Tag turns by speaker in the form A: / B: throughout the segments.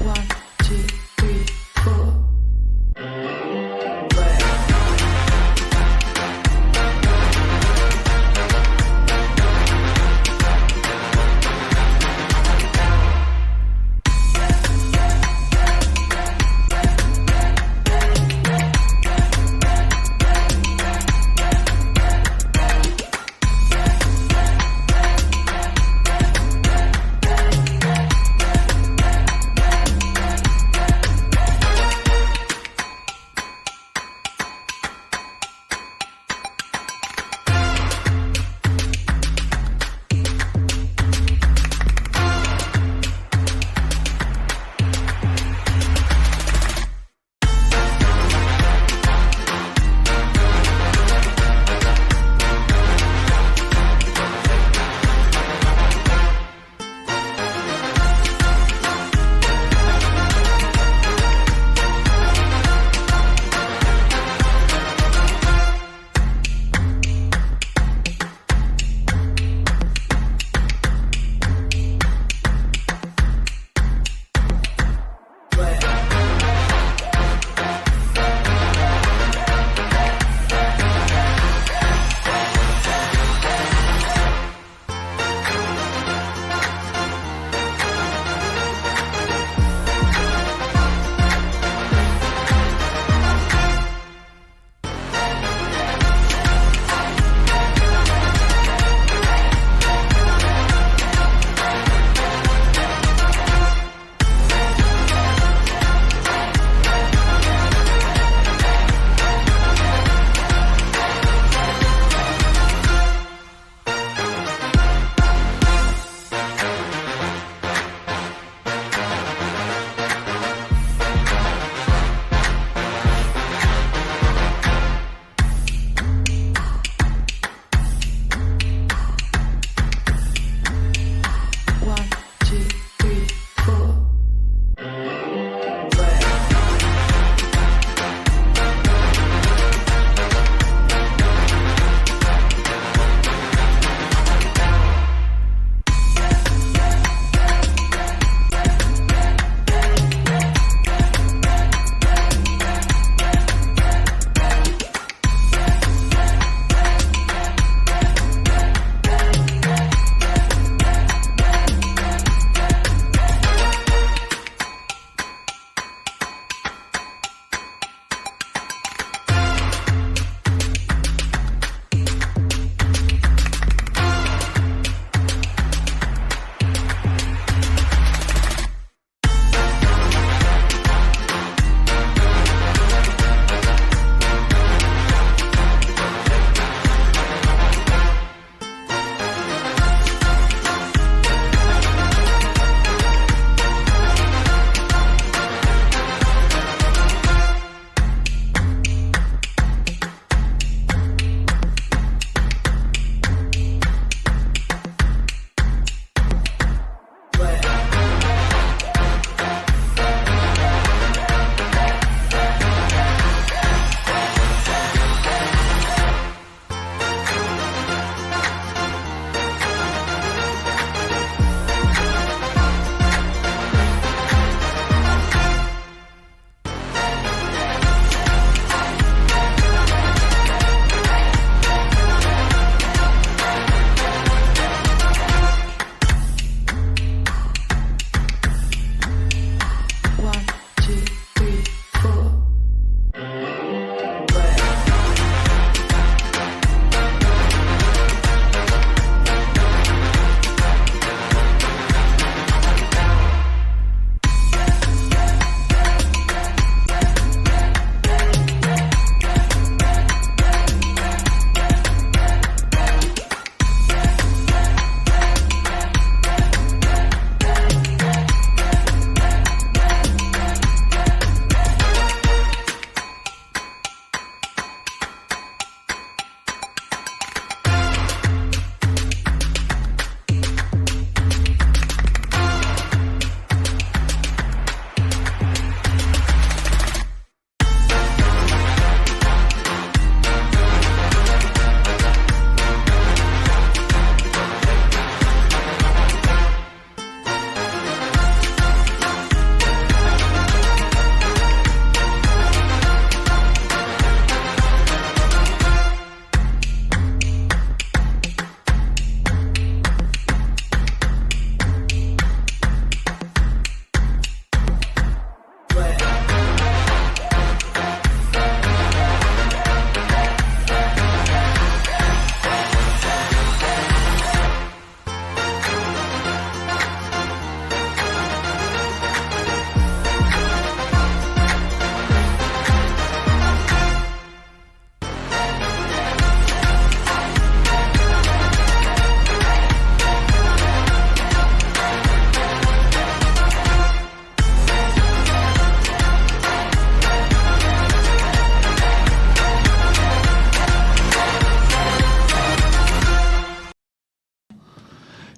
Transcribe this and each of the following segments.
A: 1, 2, 3, 4.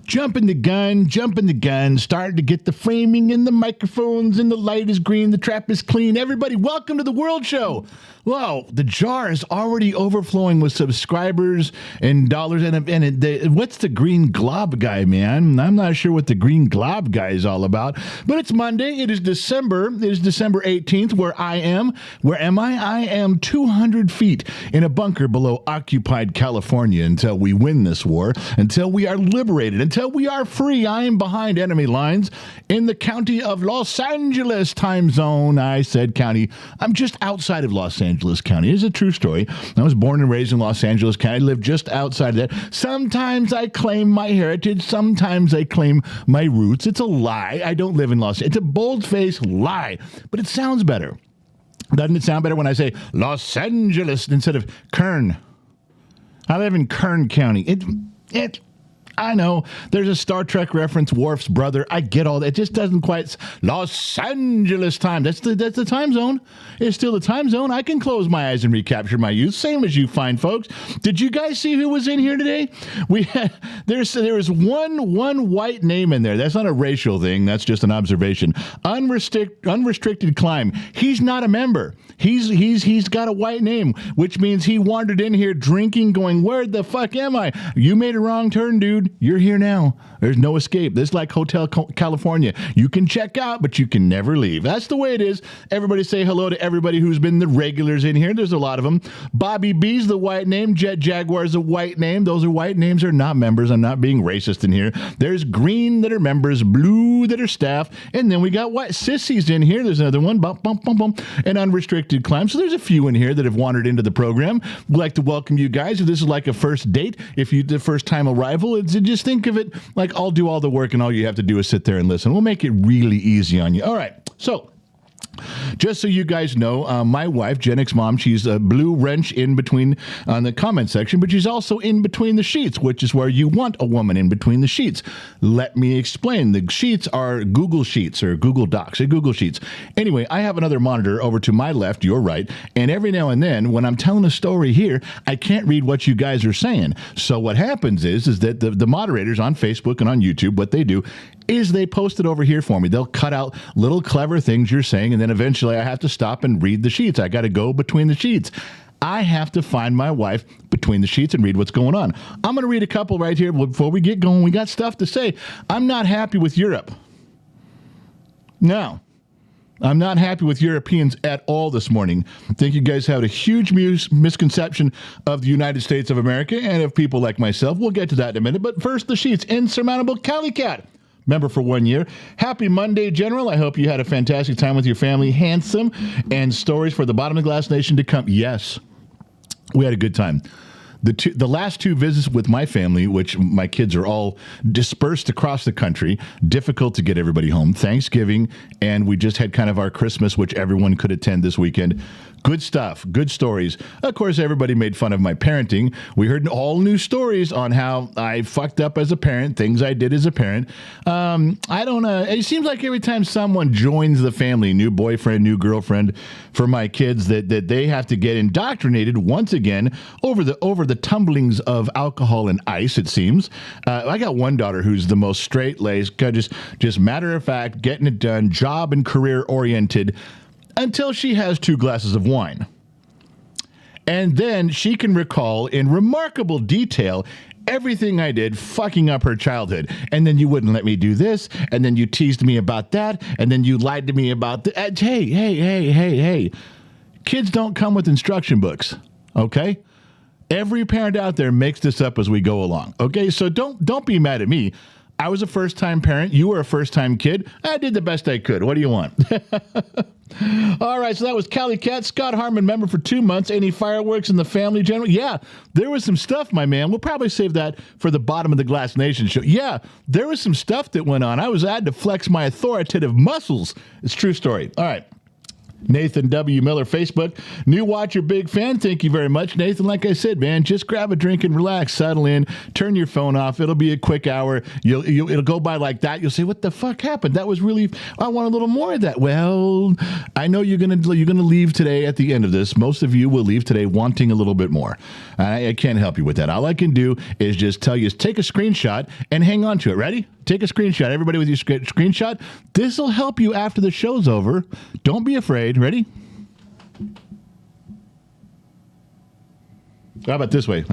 A: Jumping the gun, starting to get the framing and the microphones and the light is green, the trap is clean. Everybody, welcome to the World Show. Wow, the jar is already overflowing with subscribers and dollars. What's the green glob guy, man? I'm not sure what the green glob guy is all about, but it's Monday. It is December. It is December 18th, where I am. Where am I? I am 200 feet in a bunker below occupied California until we win this war, until we are liberated, until we are free. I am behind enemy lines in the county of Los Angeles time zone. I said county. I'm just outside of Los Angeles County. It's a true story. I was born and raised in Los Angeles County. I live just outside of that. Sometimes I claim my heritage. Sometimes I claim my roots. It's a lie. I don't live in Los Angeles. It's a bold-faced lie, but it sounds better. Doesn't it sound better when I say Los Angeles instead of Kern? I live in Kern County. I know there's a Star Trek reference, Worf's brother. I get all that. It just doesn't quite. Los Angeles time. That's the time zone. It's still the time zone. I can close my eyes and recapture my youth. Same as you fine folks. Did you guys see who was in here today? There was one white name in there. That's not a racial thing. That's just an observation. Unrestricted climb. He's not a member. He's got a white name, which means he wandered in here drinking, going, where the fuck am I? You made a wrong turn, dude. You're here now. There's no escape. This is like Hotel California. You can check out, but you can never leave. That's the way it is. Everybody say hello to everybody who's been the regulars in here. There's a lot of them. Bobby B's the white name. Jet Jaguar's a white name. Those are white names. Are not members. I'm not being racist in here. There's green that are members, blue that are staff, and then we got white sissies in here. There's another one. Bump, bump, bump, bump. And unrestricted climb. So there's a few in here that have wandered into the program. We'd like to welcome you guys. If this is like a first date, if you the first time arrival, just think of it like I'll do all the work and all you have to do is sit there and listen. We'll make it really easy on you. All right. So just so you guys know, my wife, Gen X Mom, she's a blue wrench in between on the comment section, but she's also in between the sheets, which is where you want a woman in between the sheets. Let me explain. The sheets are Google Sheets or Google Docs or Google Sheets. Anyway, I have another monitor over to my left, your right, and every now and then when I'm telling a story here, I can't read what you guys are saying. So what happens is that the moderators on Facebook and on YouTube, what they do is they post it over here for me. They'll cut out little clever things you're saying, and then eventually I have to stop and read the sheets. I got to go between the sheets. I have to find my wife between the sheets and read what's going on. I'm going to read a couple right here before we get going. We got stuff to say. I'm not happy with Europe. No. I'm not happy with Europeans at all this morning. I think you guys have a huge misconception of the United States of America and of people like myself. We'll get to that in a minute. But first, the sheets. Insurmountable Cali Cat. Member for 1 year. Happy Monday, General. I hope you had a fantastic time with your family. Handsome and stories for the bottom of the glass nation to come. Yes, we had a good time. The last two visits with my family, which my kids are all dispersed across the country, difficult to get everybody home. Thanksgiving, and we just had kind of our Christmas, which everyone could attend this weekend. Good stuff, good stories. Of course, everybody made fun of my parenting. We heard all new stories on how I fucked up as a parent, things I did as a parent. I don't know. It seems like every time someone joins the family, new boyfriend, new girlfriend for my kids, that they have to get indoctrinated once again over the tumblings of alcohol and ice, it seems. I got one daughter who's the most straight-laced, just matter of fact, getting it done, job and career oriented, until she has 2 glasses of wine. And then she can recall in remarkable detail everything I did fucking up her childhood. And then you wouldn't let me do this, and then you teased me about that, and then you lied to me about that. Hey. Kids don't come with instruction books, okay? Every parent out there makes this up as we go along, okay? So don't be mad at me. I was a first-time parent. You were a first-time kid. I did the best I could. What do you want? All right, so that was Cali Cat. Scott Harmon, member for 2 months. Any fireworks in the family, General? Yeah, there was some stuff, my man. We'll probably save that for the Bottom of the Glass Nation show. Yeah, there was some stuff that went on. I had to flex my authoritative muscles. It's a true story. All right. Nathan W. Miller, Facebook. New watcher, big fan. Thank you very much, Nathan. Like I said, man, just grab a drink and relax, settle in, turn your phone off. It'll be a quick hour. It'll go by like that. You'll say, "What the fuck happened? That was really. I want a little more of that." Well, I know you're gonna leave today. At the end of this, most of you will leave today wanting a little bit more. I can't help you with that. All I can do is just tell you, take a screenshot and hang on to it. Ready? Take a screenshot. Everybody with your screenshot. This will help you after the show's over. Don't be afraid. Ready? How about this way?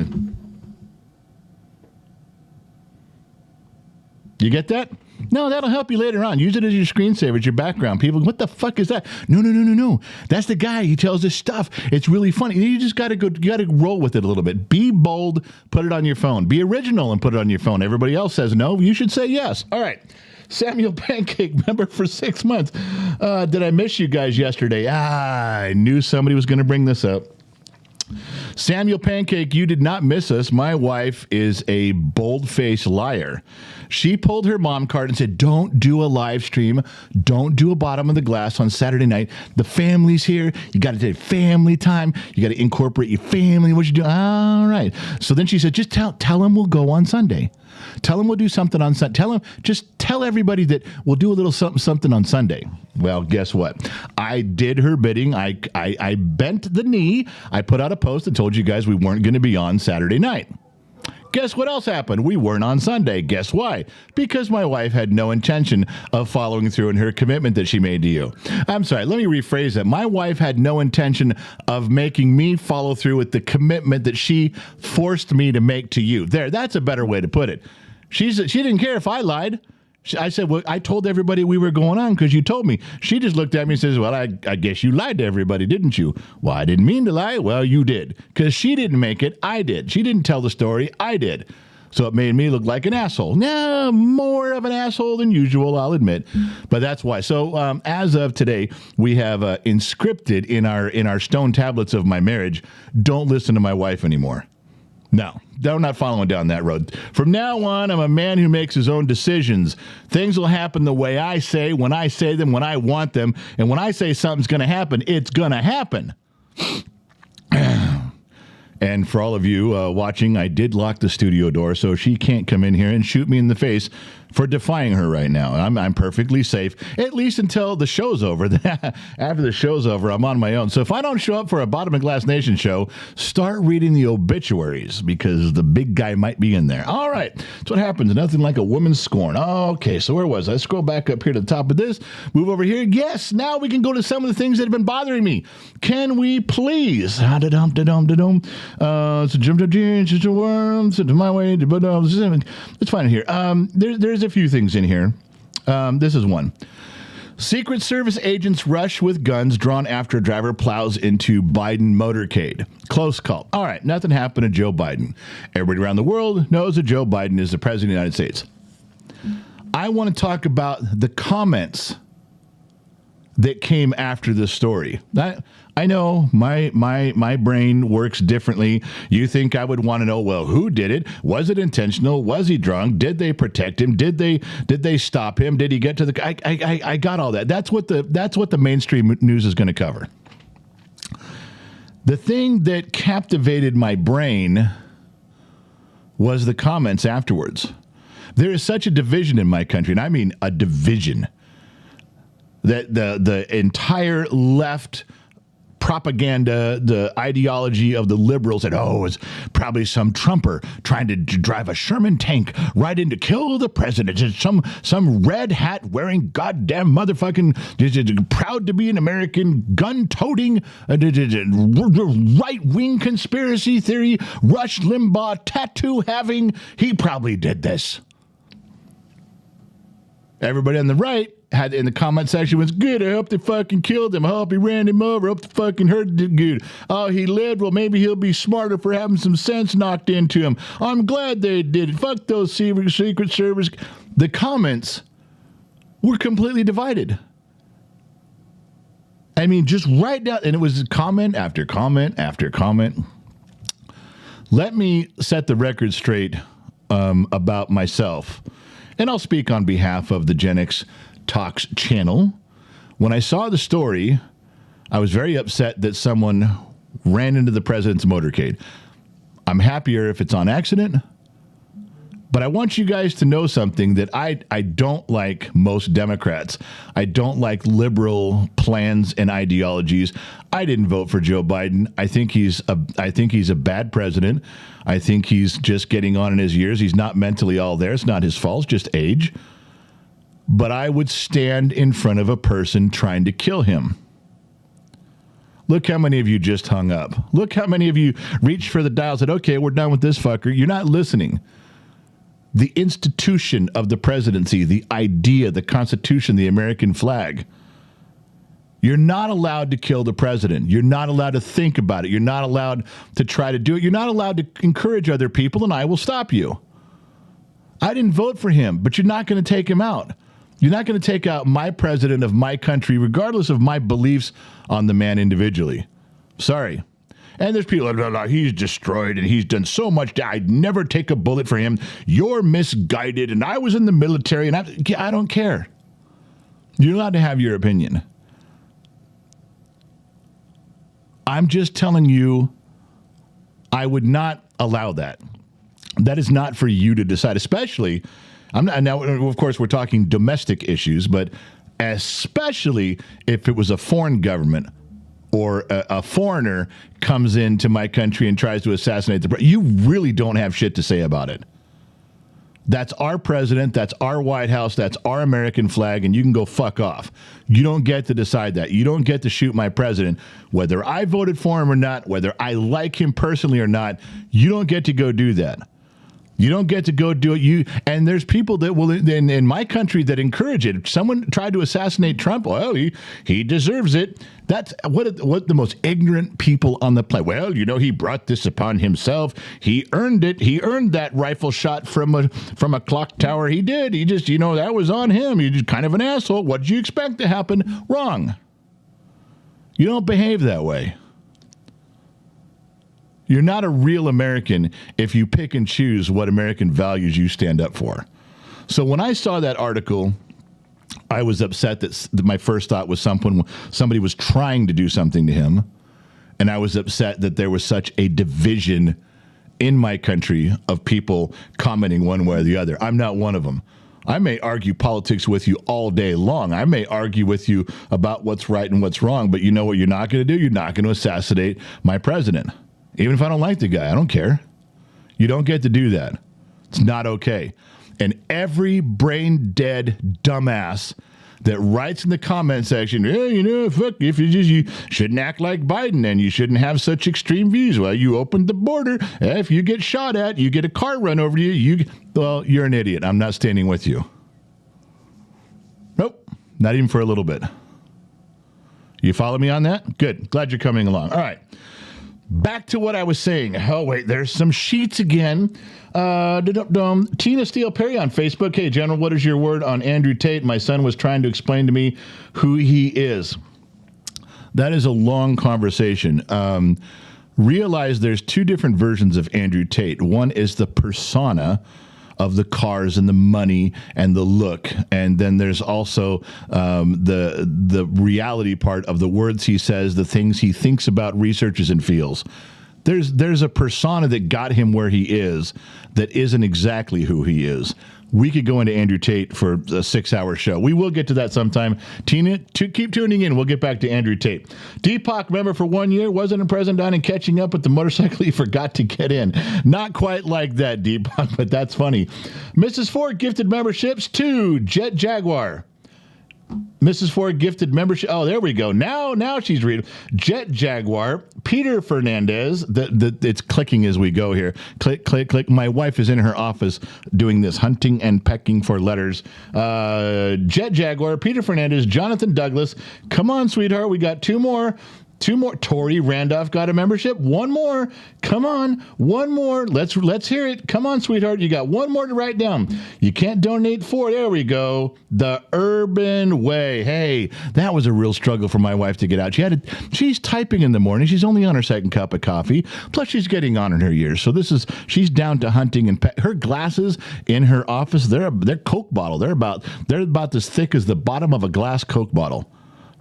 A: You get that? No, that'll help you later on. Use it as your screensaver, as your background. People, what the fuck is that? No. That's the guy. He tells this stuff. It's really funny. You just got to roll with it a little bit. Be bold. Put it on your phone. Be original and put it on your phone. Everybody else says no. You should say yes. All right. Samuel Pancake, member for 6 months. Did I miss you guys yesterday? I knew somebody was going to bring this up. Samuel Pancake, you did not miss us. My wife is a bold-faced liar. She pulled her mom card and said, don't do a live stream. Don't do a bottom of the glass on Saturday night. The family's here. You got to take family time. You got to incorporate your family. What you do? All right. So then she said, just tell them we'll go on Sunday. Tell them we'll do something on Sunday. Just tell everybody that we'll do a little something on Sunday. Well, guess what? I did her bidding. I bent the knee. I put out a post that told you guys we weren't going to be on Saturday night. Guess what else happened? We weren't on Sunday. Guess why? Because my wife had no intention of following through in her commitment that she made to you. I'm sorry, let me rephrase that. My wife had no intention of making me follow through with the commitment that she forced me to make to you. There, that's a better way to put it. She didn't care if I lied. I said, well, I told everybody we were going on because you told me. She just looked at me and says, well, I guess you lied to everybody, didn't you? Well, I didn't mean to lie. Well, you did. Because she didn't make it. I did. She didn't tell the story. I did. So it made me look like an asshole. No, more of an asshole than usual, I'll admit. But that's why. So as of today, we have inscripted in our stone tablets of my marriage, don't listen to my wife anymore. No, I'm not following down that road. From now on, I'm a man who makes his own decisions. Things will happen the way I say, when I say them, when I want them. And when I say something's going to happen, it's going to happen. And for all of you watching, I did lock the studio door, so she can't come in here and shoot me in the face for defying her right now. I'm perfectly safe, at least until the show's over. After the show's over, I'm on my own. So if I don't show up for a Bottom of Glass Nation show, start reading the obituaries because the big guy might be in there. All right. That's what happens. Nothing like a woman's scorn. Okay, so where was I? Scroll back up here to the top of this. Move over here. Yes, now we can go to some of the things that have been bothering me. Can we please? So jump to worms to my way. Let's find it here. There's a few things in here. This is one. Secret Service agents rush with guns drawn after a driver plows into Biden motorcade. Close call. All right, nothing happened to Joe Biden. Everybody around the world knows that Joe Biden is the president of the United States. I want to talk about the comments that came after this story. I know my brain works differently. You think I would want to know, well, who did it? Was it intentional? Was he drunk? Did they protect him? Did they stop him? Did he get to the? I got all that. That's what the mainstream news is going to cover. The thing that captivated my brain was the comments afterwards. There is such a division in my country, and I mean a division, that the entire left propaganda, the ideology of the liberals said, it's probably some Trumper trying to drive a Sherman tank right in to kill the president. It's some red hat wearing goddamn motherfucking proud to be an American, gun-toting, right-wing conspiracy theory, Rush Limbaugh tattoo-having. He probably did this. Everybody on the right had in the comment section was good. I hope they fucking killed him. I hope he ran him over. I hope they fucking hurt him good. Oh, he lived. Well, maybe he'll be smarter for having some sense knocked into him. I'm glad they did it. Fuck those Secret Service. The comments were completely divided. I mean, just right down, and it was comment after comment after comment. Let me set the record straight about myself, and I'll speak on behalf of the Gen X Talks channel. When I saw the story, I was very upset that someone ran into the president's motorcade. I'm happier if it's on accident. But I want you guys to know something that I don't like most Democrats. I don't like liberal plans and ideologies. I didn't vote for Joe Biden. I think he's a bad president. I think he's just getting on in his years. He's not mentally all there. It's not his fault. It's just age. But I would stand in front of a person trying to kill him. Look how many of you just hung up. Look how many of you reached for the dial and said, okay, we're done with this fucker. You're not listening. The institution of the presidency, the idea, the Constitution, the American flag. You're not allowed to kill the president. You're not allowed to think about it. You're not allowed to try to do it. You're not allowed to encourage other people, and I will stop you. I didn't vote for him, but you're not going to take him out. You're not going to take out my president of my country, regardless of my beliefs on the man individually. Sorry. And there's people that he's destroyed and he's done so much. I'd never take a bullet for him. You're misguided. And I was in the military and I don't care. You're allowed to have your opinion. I'm just telling you, I would not allow that. That is not for you to decide, especially, now, of course, we're talking domestic issues, but especially if it was a foreign government or a foreigner comes into my country and tries to assassinate the president, you really don't have shit to say about it. That's our president, that's our White House, that's our American flag, and you can go fuck off. You don't get to decide that. You don't get to shoot my president. Whether I voted for him or not, whether I like him personally or not, you don't get to go do that. You don't get to go do it. And there's people that will in my country that encourage it. If someone tried to assassinate Trump, well, he deserves it. That's what the most ignorant people on the planet. Well, he brought this upon himself. He earned it. He earned that rifle shot from a clock tower. He did. He just, that was on him. He's just kind of an asshole. What did you expect to happen? Wrong. You don't behave that way. You're not a real American if you pick and choose what American values you stand up for. So when I saw that article, I was upset that my first thought was somebody was trying to do something to him. And I was upset that there was such a division in my country of people commenting one way or the other. I'm not one of them. I may argue politics with you all day long. I may argue with you about what's right and what's wrong. But you know what you're not going to do? You're not going to assassinate my president. Even if I don't like the guy, I don't care. You don't get to do that. It's not okay. And every brain-dead dumbass that writes in the comment section, fuck, if you shouldn't act like Biden and you shouldn't have such extreme views. Well, you opened the border. If you get shot at, you get a car run over to you. Well, you're an idiot. I'm not standing with you. Nope. Not even for a little bit. You follow me on that? Good. Glad you're coming along. All right. Back to what I was saying. Oh, wait, there's some sheets again. Tina Steele Perry on Facebook. Hey, General, what is your word on Andrew Tate? My son was trying to explain to me who he is. That is a long conversation. Realize there's two different versions of Andrew Tate. One is the persona of the cars and the money and the look. And then there's also the reality part of the words he says, the things he thinks about, researches, and feels. There's a persona that got him where he is that isn't exactly who he is. We could go into Andrew Tate for a 6-hour show. We will get to that sometime. Tina, keep tuning in. We'll get back to Andrew Tate. Deepak, member for 1 year, wasn't in President down and catching up with the motorcycle he forgot to get in. Not quite like that, Deepak, but that's funny. Mrs. Ford gifted memberships to Jet Jaguar. Mrs. Ford gifted membership. Oh, there we go. Now she's reading. Jet Jaguar, Peter Fernandez. It's clicking as we go here. Click, click, click. My wife is in her office doing this, hunting and pecking for letters. Jet Jaguar, Peter Fernandez, Jonathan Douglas. Come on, sweetheart. We got two more. Tori Randolph got a membership. One more. Come on. One more. Let's hear it. Come on, sweetheart. You got one more to write down. You can't donate 4. There we go. The Urban Way. Hey, that was a real struggle for my wife to get out. She's typing in the morning. She's only on her second cup of coffee. Plus, she's getting on in her years. So she's down to hunting and her glasses in her office. They're Coke bottle. They're about as thick as the bottom of a glass Coke bottle.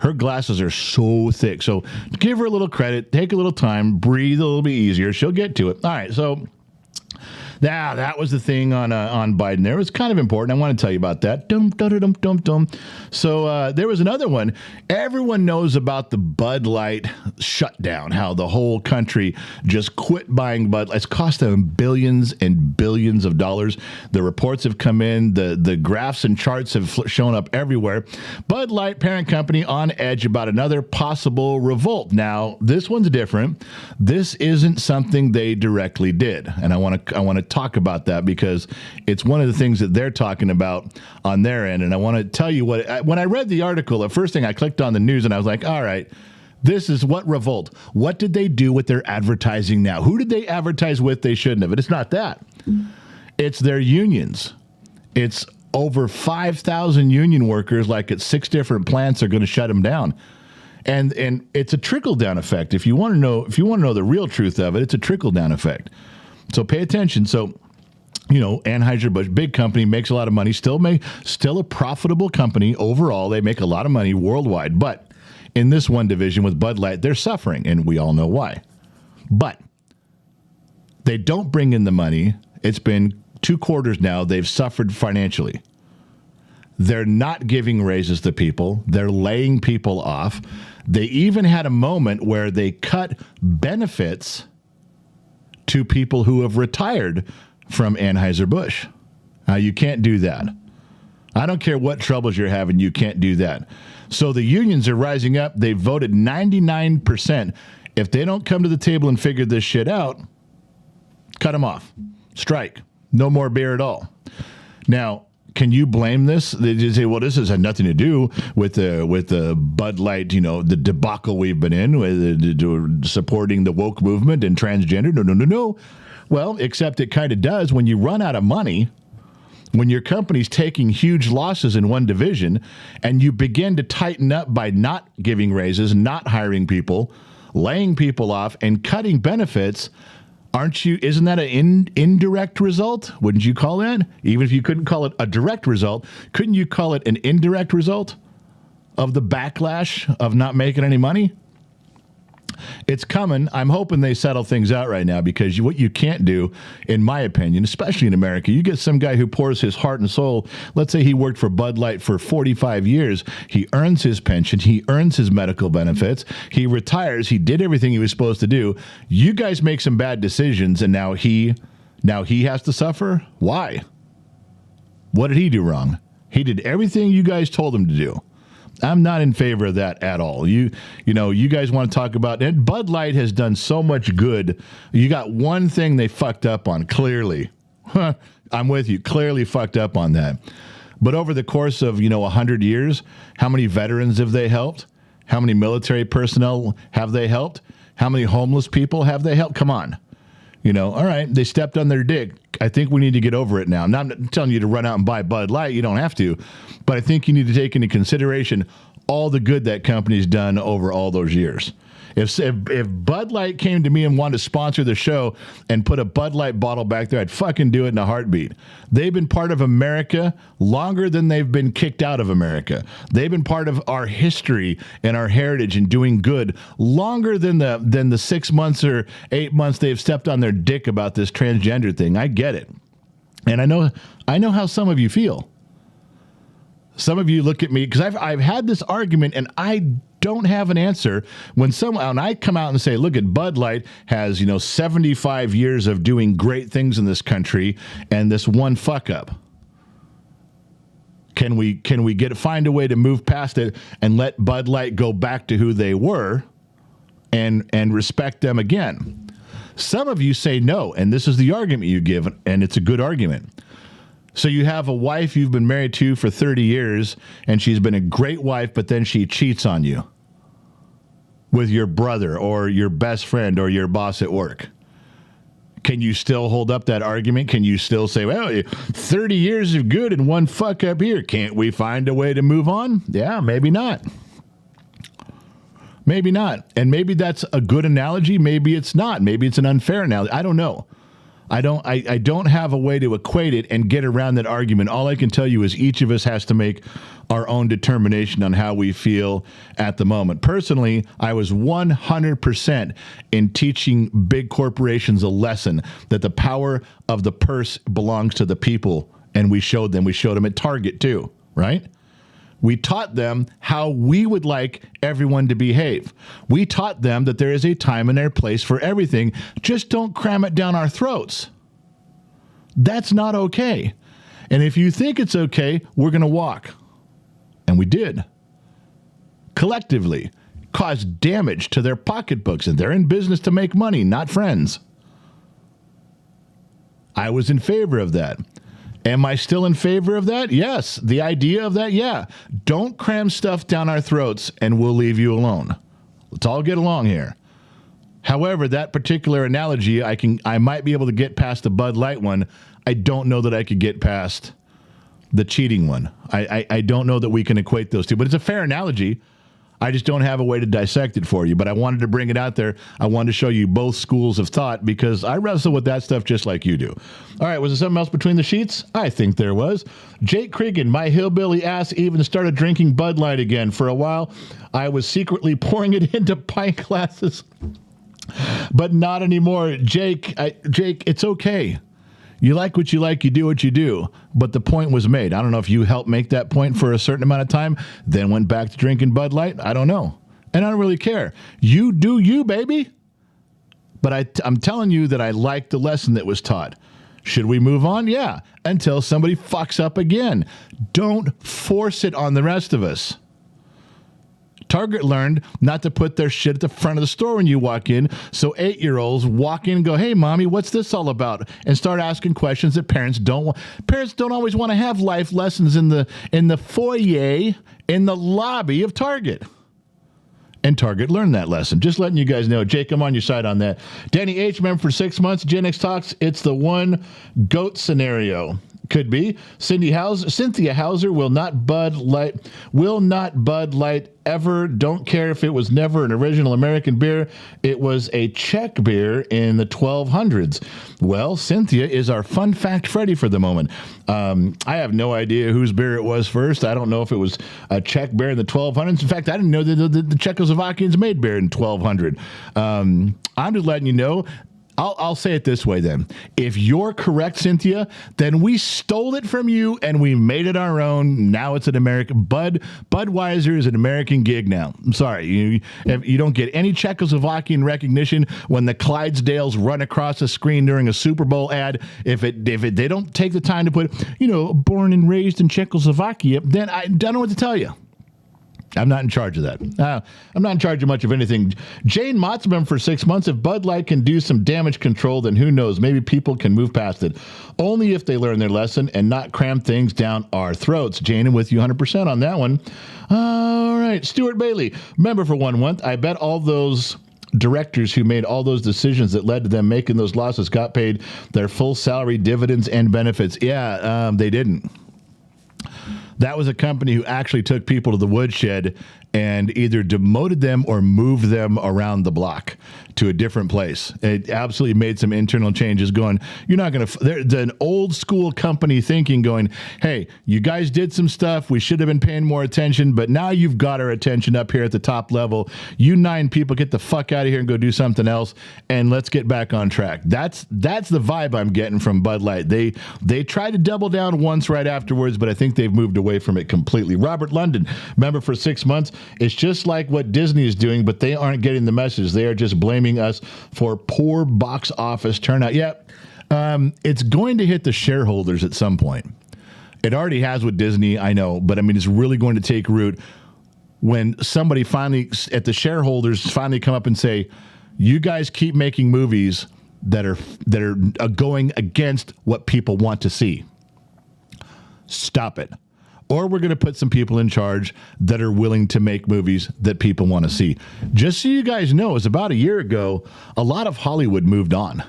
A: Her glasses are so thick. So give her a little credit, take a little time, breathe a little bit easier. She'll get to it. All right, so that was the thing on Biden there. It was kind of important. I want to tell you about that. So there was another one. Everyone knows about the Bud Light shutdown, how the whole country just quit buying Bud Light. It's cost them billions and billions of dollars. The reports have come in. The graphs and charts have shown up everywhere. Bud Light, parent company, on edge about another possible revolt. Now, this one's different. This isn't something they directly did. And I want to talk about that because it's one of the things that they're talking about on their end. And I want to tell you when I read the article, the first thing I clicked on the news and I was like, all right, this is what revolt. What did they do with their advertising now? Who did they advertise with they shouldn't have? And it's not that. It's their unions. It's over 5,000 union workers, like at 6 different plants, are going to shut them down. And it's a trickle down effect. If you want to know the real truth of it, it's a trickle down effect. So pay attention. So, Anheuser-Busch, big company, makes a lot of money, still a profitable company overall. They make a lot of money worldwide. But in this one division with Bud Light, they're suffering, and we all know why. But they don't bring in the money. It's been 2 quarters now. They've suffered financially. They're not giving raises to people. They're laying people off. They even had a moment where they cut benefits to people who have retired from Anheuser-Busch. You can't do that. I don't care what troubles you're having, you can't do that. So the unions are rising up. They voted 99%. If they don't come to the table and figure this shit out, cut them off. Strike. No more beer at all. Now, can you blame this? They just say, well, this has had nothing to do with the Bud Light, the debacle we've been in with supporting the woke movement and transgender. No. Well, except it kind of does when you run out of money, when your company's taking huge losses in one division, and you begin to tighten up by not giving raises, not hiring people, laying people off, and cutting benefits. Isn't that an indirect result? Wouldn't you call that? Even if you couldn't call it a direct result, couldn't you call it an indirect result of the backlash of not making any money? It's coming. I'm hoping they settle things out right now, because what you can't do, in my opinion, especially in America, you get some guy who pours his heart and soul. Let's say he worked for Bud Light for 45 years. He earns his pension. He earns his medical benefits. He retires. He did everything he was supposed to do. You guys make some bad decisions, and now he has to suffer? Why? What did he do wrong? He did everything you guys told him to do. I'm not in favor of that at all. You guys want to talk about it. Bud Light has done so much good. You got one thing they fucked up on, clearly. I'm with you. Clearly fucked up on that. But over the course of, 100 years, how many veterans have they helped? How many military personnel have they helped? How many homeless people have they helped? Come on. All right, they stepped on their dick. I think we need to get over it now. Now, I'm not telling you to run out and buy Bud Light. You don't have to. But I think you need to take into consideration all the good that company's done over all those years. If Bud Light came to me and wanted to sponsor the show and put a Bud Light bottle back there, I'd fucking do it in a heartbeat. They've been part of America longer than they've been kicked out of America. They've been part of our history and our heritage and doing good longer than the 6 months or 8 months they've stepped on their dick about this transgender thing. I get it. And I know how some of you feel. Some of you look at me, because I've had this argument and I don't have an answer when I come out and say, look, at Bud Light has 75 years of doing great things in this country, and this one fuck up. Can we find a way to move past it and let Bud Light go back to who they were and respect them again? Some of you say no, and this is the argument you give, and it's a good argument. So you have a wife you've been married to for 30 years, and she's been a great wife, but then she cheats on you with your brother or your best friend or your boss at work. Can you still hold up that argument? Can you still say, well, 30 years of good and one fuck up here. Can't we find a way to move on? Yeah, maybe not. Maybe not. And maybe that's a good analogy. Maybe it's not. Maybe it's an unfair analogy. I don't know. I don't have a way to equate it and get around that argument. All I can tell you is each of us has to make our own determination on how we feel at the moment. Personally, I was 100% in teaching big corporations a lesson that the power of the purse belongs to the people, and we showed them. We showed them at Target too, right? We taught them how we would like everyone to behave. We taught them that there is a time and a place for everything. Just don't cram it down our throats. That's not okay. And if you think it's okay, we're going to walk. And we did. Collectively, caused damage to their pocketbooks, and they're in business to make money, not friends. I was in favor of that. Am I still in favor of that? Yes. The idea of that, yeah. Don't cram stuff down our throats and we'll leave you alone. Let's all get along here. However, that particular analogy, I might be able to get past the Bud Light one. I don't know that I could get past the cheating one. I don't know that we can equate those two, but it's a fair analogy. I just don't have a way to dissect it for you, but I wanted to bring it out there. I wanted to show you both schools of thought because I wrestle with that stuff just like you do. All right, was there something else between the sheets? I think there was. Jake Cregan, my hillbilly ass even started drinking Bud Light again. For a while, I was secretly pouring it into pint glasses, but not anymore. Jake, it's okay. You like what you like, you do what you do. But the point was made. I don't know if you helped make that point for a certain amount of time, then went back to drinking Bud Light. I don't know. And I don't really care. You do you, baby. But I'm telling you that I like the lesson that was taught. Should we move on? Yeah. Until somebody fucks up again. Don't force it on the rest of us. Target learned not to put their shit at the front of the store when you walk in, so 8-year-olds walk in and go, hey, mommy, what's this all about? And start asking questions that parents don't want. Parents don't always want to have life lessons in the foyer, in the lobby of Target. And Target learned that lesson. Just letting you guys know. Jake, I'm on your side on that. Danny H., member for 6 months. Gen X Talks, it's the one goat scenario. Could be. Cynthia Hauser will not Bud Light ever. Don't care if it was never an original American beer. It was a Czech beer in the 1200s. Well, Cynthia is our fun fact Freddy for the moment. I have no idea whose beer it was first. I don't know if it was a Czech beer in the 1200s. In fact, I didn't know that the Czechoslovakians made beer in 1200. I'm just letting you know. I'll say it this way then. If you're correct, Cynthia, then we stole it from you and we made it our own. Now it's an American. Budweiser is an American gig now. I'm sorry. You don't get any Czechoslovakian recognition when the Clydesdales run across the screen during a Super Bowl ad. If they don't take the time to put, born and raised in Czechoslovakia, then I don't know what to tell you. I'm not in charge of that. I'm not in charge of much of anything. Jane Motzman for 6 months. If Bud Light can do some damage control, then who knows? Maybe people can move past it. Only if they learn their lesson and not cram things down our throats. Jane, I'm with you 100% on that one. All right. Stuart Bailey, member for 1 month. I bet all those directors who made all those decisions that led to them making those losses got paid their full salary, dividends, and benefits. Yeah, they didn't. That was a company who actually took people to the woodshed and either demoted them or moved them around the block to a different place. It absolutely made some internal changes going, you're not going to, there's an old school company thinking going, hey, you guys did some stuff. We should have been paying more attention, but now you've got our attention up here at the top level. You 9 people get the fuck out of here and go do something else. And let's get back on track. That's the vibe I'm getting from Bud Light. They tried to double down once right afterwards, but I think they've moved away from it completely. Robert London, member for 6 months. It's just like what Disney is doing, but they aren't getting the message. They are just blaming us for poor box office turnout. Yep. It's going to hit the shareholders at some point. It already has with Disney, I know, but I mean, it's really going to take root when somebody finally, at the shareholders, finally come up and say, you guys keep making movies that are going against what people want to see. Stop it. Or we're going to put some people in charge that are willing to make movies that people want to see. Just so you guys know, it was about a year ago, a lot of Hollywood moved on.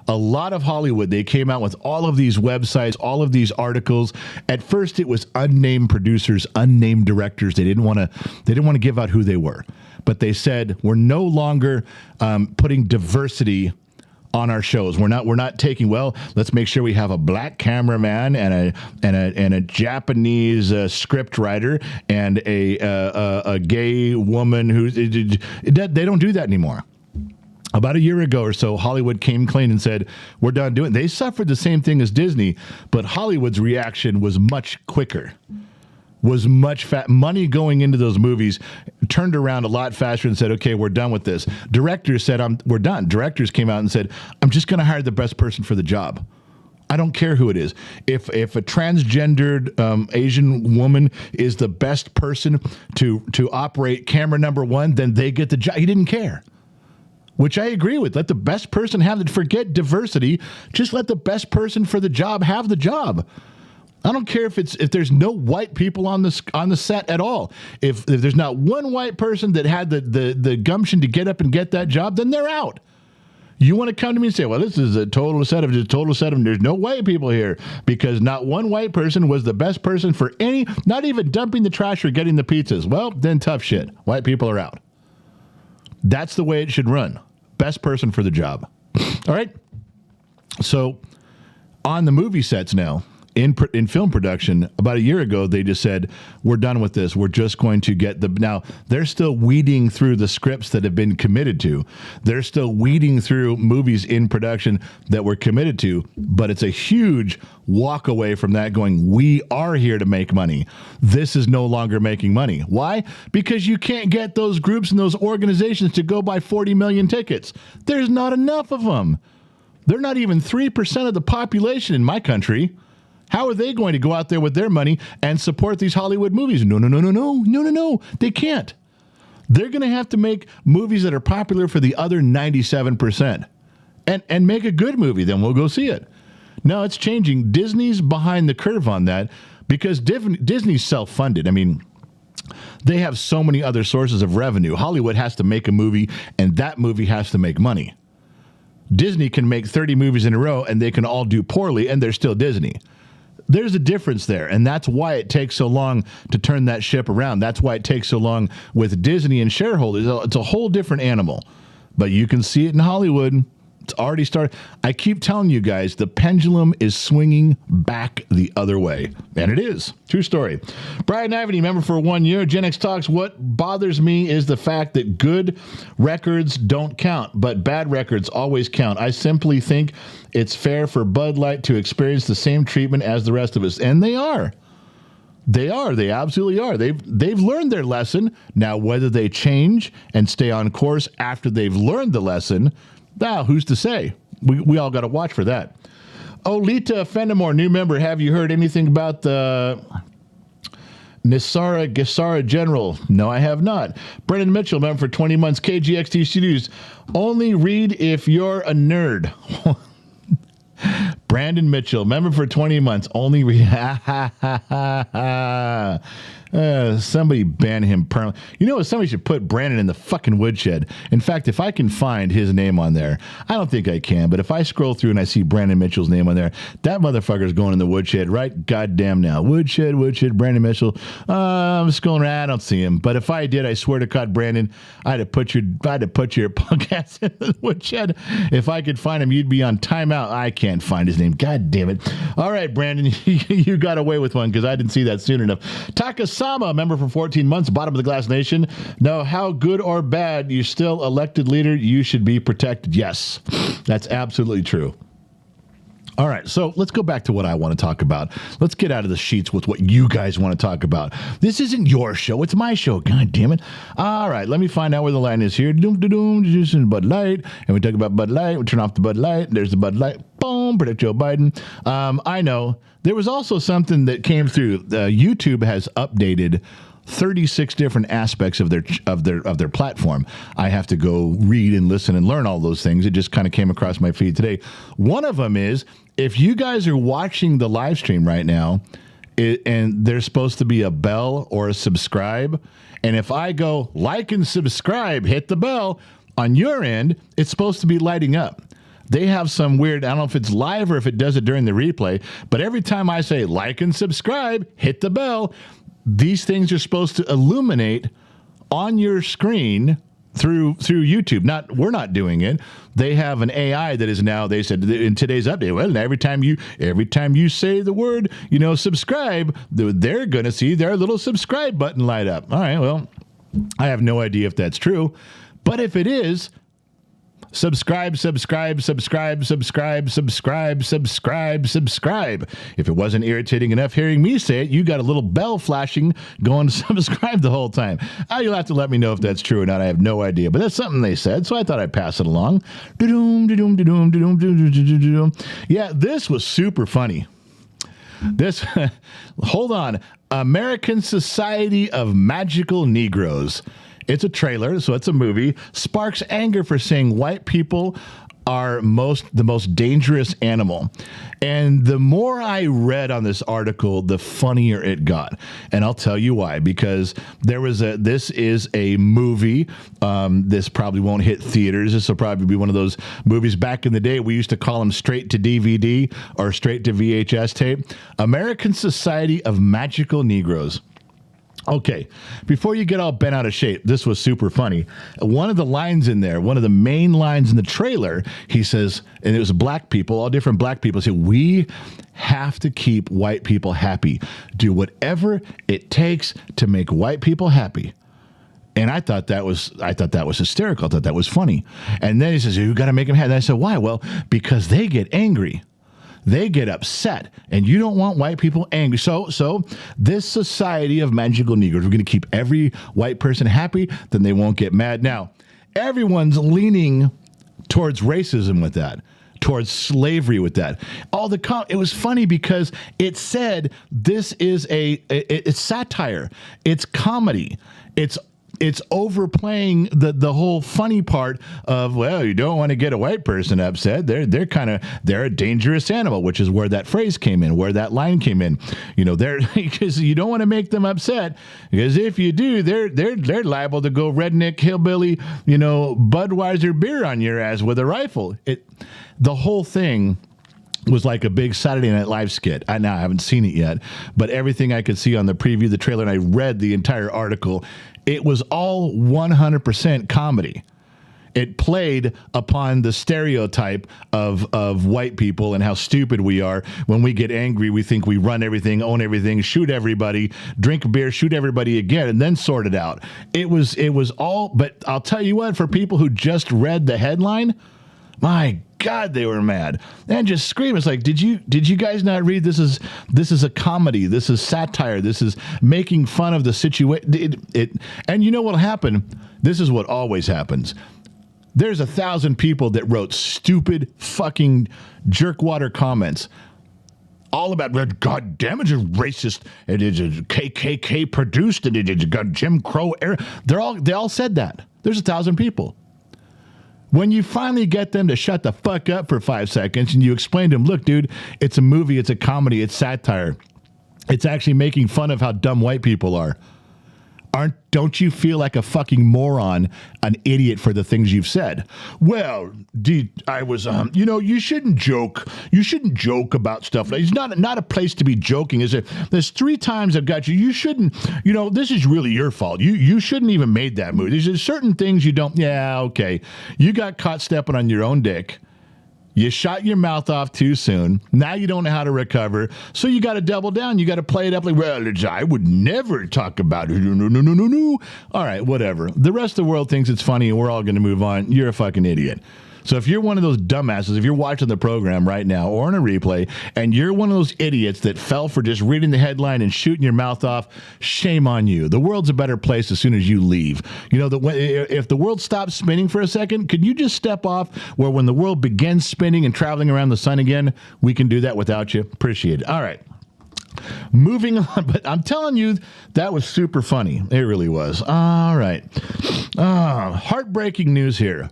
A: A lot of Hollywood, they came out with all of these websites, all of these articles. At first, it was unnamed producers, unnamed directors. They didn't want to give out who they were. But they said, we're no longer putting diversity on our shows. We're not taking, well, let's make sure we have a black cameraman and a Japanese script writer and a gay woman who they don't do that anymore. About a year ago or so, Hollywood came clean and said, we're done doing it. They suffered the same thing as Disney, but Hollywood's reaction was much quicker. Was much money going into those movies turned around a lot faster and said, okay, we're done with this. Directors said, we're done. Directors came out and said, I'm just going to hire the best person for the job. I don't care who it is. If a transgendered Asian woman is the best person to operate camera number one, then they get the job. He didn't care. Which I agree with. Let the best person have it. Forget diversity. Just let the best person for the job have the job. I don't care if there's no white people on the set at all. If there's not one white person that had the gumption to get up and get that job, then they're out. You want to come to me and say, well, this is a total set of, there's no white people here because not one white person was the best person for not even dumping the trash or getting the pizzas. Well, then tough shit. White people are out. That's the way it should run. Best person for the job. All right. So on the movie sets now, in film production, about a year ago, they just said, we're done with this. We're just going to get now they're still weeding through the scripts that have been committed to. They're still weeding through movies in production that were committed to, but it's a huge walk away from that going, we are here to make money. This is no longer making money. Why? Because you can't get those groups and those organizations to go buy 40 million tickets. There's not enough of them. They're not even 3% of the population in my country. How are they going to go out there with their money and support these Hollywood movies? No. They can't. They're going to have to make movies that are popular for the other 97% and make a good movie. Then we'll go see it. No, it's changing. Disney's behind the curve on that because Disney's self-funded. I mean, they have so many other sources of revenue. Hollywood has to make a movie, and that movie has to make money. Disney can make 30 movies in a row, and they can all do poorly, and they're still Disney. There's a difference there, and that's why it takes so long to turn that ship around. That's why it takes so long with Disney and shareholders. It's a whole different animal, but you can see it in Hollywood. It's already started. I keep telling you guys, the pendulum is swinging back the other way, and it is. True story. Brian Ivany, member for 1 year. Gen X Talks, what bothers me is the fact that good records don't count, but bad records always count. I simply think it's fair for Bud Light to experience the same treatment as the rest of us, and they are. They are. They absolutely are. They've learned their lesson. Now, whether they change and stay on course after they've learned the lesson, now, who's to say? We all got to watch for that. Olita Fenimore, new member. Have you heard anything about the Nisara Gesara General? No, I have not. Brendan Mitchell, member for 20 months. KGXT Studios. Only read if you're a nerd. Brandon Mitchell, member for 20 months. Only read. Somebody ban him permanently. You know what? Somebody should put Brandon in the fucking woodshed. In fact, if I can find his name on there, I don't think I can, but if I scroll through and I see Brandon Mitchell's name on there, that motherfucker's going in the woodshed right goddamn now. Woodshed, Brandon Mitchell. I'm scrolling around. I don't see him. But if I did, I swear to God, Brandon, I'd have put your podcast in the woodshed. If I could find him, you'd be on timeout. I can't find his name. God damn it. All right, Brandon, you got away with one because I didn't see that soon enough. Takasama, member for 14 months, bottom of the glass nation. Now, how good or bad, you're still elected leader, you should be protected. Yes, that's absolutely true. All right, so let's go back to what I want to talk about. Let's get out of the sheets with what you guys want to talk about. This isn't your show, it's my show. God damn it. All right, let me find out where the line is here. Bud Light. And we talk about Bud Light. We turn off the Bud Light. There's the Bud Light. Boom, protect Joe Biden. I know. There was also something that came through. YouTube has updated 36 different aspects of their platform. I have to go read and listen and learn all those things. It just kind of came across my feed today. One of them is, if you guys are watching the live stream right now, and there's supposed to be a bell or a subscribe, and if I go like and subscribe, hit the bell, on your end, it's supposed to be lighting up. They have some weird, I don't know if it's live or if it does it during the replay, but every time I say like and subscribe, hit the bell, these things are supposed to illuminate on your screen through YouTube. We're not doing it. They have an AI that is now, they said in today's update, well, every time you say the word, subscribe, they're going to see their little subscribe button light up. All right, well, I have no idea if that's true, but if it is, subscribe. If it wasn't irritating enough hearing me say it, you got a little bell flashing going to subscribe the whole time. You'll have to let me know if that's true or not. I have no idea, but that's something they said, so I thought I'd pass it along. Yeah, this was super funny. This, hold on, American Society of Magical Negroes. It's a trailer, so it's a movie. Sparks anger for saying white people are the most dangerous animal. And the more I read on this article, the funnier it got. And I'll tell you why. Because this is a movie. This probably won't hit theaters. This will probably be one of those movies back in the day. We used to call them straight to DVD or straight to VHS tape. American Society of Magical Negroes. Okay, before you get all bent out of shape, this was super funny. One of the lines in there, one of the main lines in the trailer, he says, and it was black people, all different black people, say, we have to keep white people happy. Do whatever it takes to make white people happy. And I thought that was hysterical. I thought that was funny. And then he says, you got to make them happy. And I said, why? Well, because they get angry. They get upset, and you don't want white people angry. So this Society of Magical Negroes, we're going to keep every white person happy, then they won't get mad. Now, everyone's leaning towards racism with that, towards slavery with that. It was funny because it said this is it's satire, it's comedy, it's overplaying the whole funny part of, well, you don't want to get a white person upset. They're a dangerous animal, which is where that phrase came in, where that line came in. Because you don't want to make them upset, because if you do, they're liable to go redneck hillbilly, Budweiser beer on your ass with a rifle. The whole thing was like a big Saturday Night Live skit. I haven't seen it yet, but everything I could see on the preview, the trailer, and I read the entire article, it was all 100% comedy. It played upon the stereotype of white people and how stupid we are. When we get angry, we think we run everything, own everything, shoot everybody, drink beer, shoot everybody again, and then sort it out. It was all, but I'll tell you what, for people who just read the headline, my God, they were mad and just scream. It's like, did you guys not read? This is a comedy. This is satire. This is making fun of the situation. And you know what'll happen? This is what always happens. There's 1,000 people that wrote stupid fucking jerkwater comments. All about, God damn it, it's racist. It is KKK produced, and it's got Jim Crow era. They all said that. There's 1,000 people. When you finally get them to shut the fuck up for 5 seconds and you explain to them, look, dude, it's a movie, it's a comedy, it's satire. It's actually making fun of how dumb white people are. Don't you feel like a fucking moron, an idiot for the things you've said? Well, I was, you shouldn't joke. You shouldn't joke about stuff. It's not a place to be joking, is it? There's 3 times I've got you. You shouldn't, this is really your fault. You shouldn't even made that move. There's certain things you don't, yeah, okay. You got caught stepping on your own dick. You shot your mouth off too soon. Now you don't know how to recover. So you got to double down. You got to play it up like, well, I would never talk about it. No. All right, whatever. The rest of the world thinks it's funny and we're all going to move on. You're a fucking idiot. So if you're one of those dumbasses, if you're watching the program right now or in a replay, and you're one of those idiots that fell for just reading the headline and shooting your mouth off, shame on you. The world's a better place as soon as you leave. If the world stops spinning for a second, could you just step off where when the world begins spinning and traveling around the sun again, we can do that without you? Appreciate it. All right. Moving on, but I'm telling you, that was super funny. It really was. All right. Heartbreaking news here.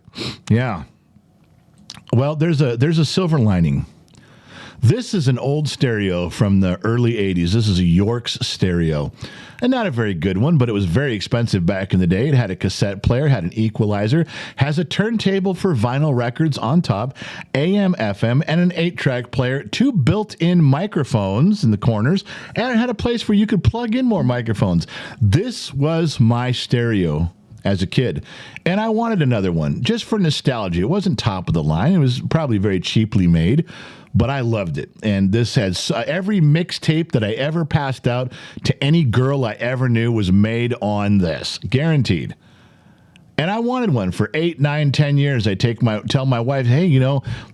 A: Yeah. Well, there's a silver lining. This is an old stereo from the early 80s. This is a York's stereo. And not a very good one, but it was very expensive back in the day. It had a cassette player, had an equalizer, has a turntable for vinyl records on top, AM, FM, and an 8-track player, 2 built-in microphones in the corners, and it had a place where you could plug in more microphones. This was my stereo as a kid. And I wanted another one just for nostalgia. It wasn't top of the line. It was probably very cheaply made, but I loved it. And this has every mixtape that I ever passed out to any girl I ever knew was made on this, guaranteed. And I wanted one for 8, 9, 10 years. I tell my wife, hey,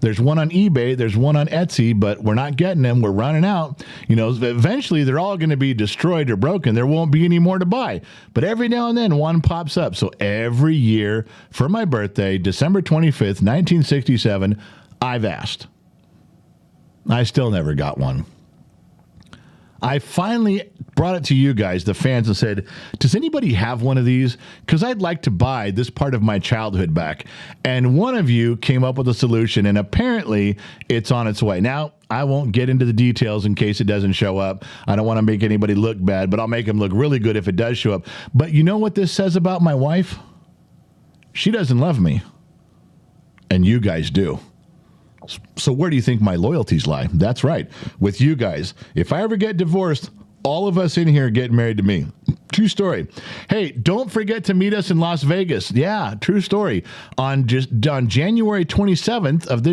A: there's one on eBay, there's one on Etsy, but we're not getting them. We're running out. Eventually they're all going to be destroyed or broken. There won't be any more to buy. But every now and then one pops up. So every year for my birthday, December 25th, 1967, I've asked. I still never got one. I finally brought it to you guys, the fans, and said, does anybody have one of these? Because I'd like to buy this part of my childhood back. And one of you came up with a solution, and apparently it's on its way. Now, I won't get into the details in case it doesn't show up. I don't want to make anybody look bad, but I'll make them look really good if it does show up. But you know what this says about my wife? She doesn't love me. And you guys do. So where do you think my loyalties lie? That's right, with you guys. If I ever get divorced, all of us in here get married to me. True story. Hey, don't forget to meet us in Las Vegas. Yeah, true story. On January 27th of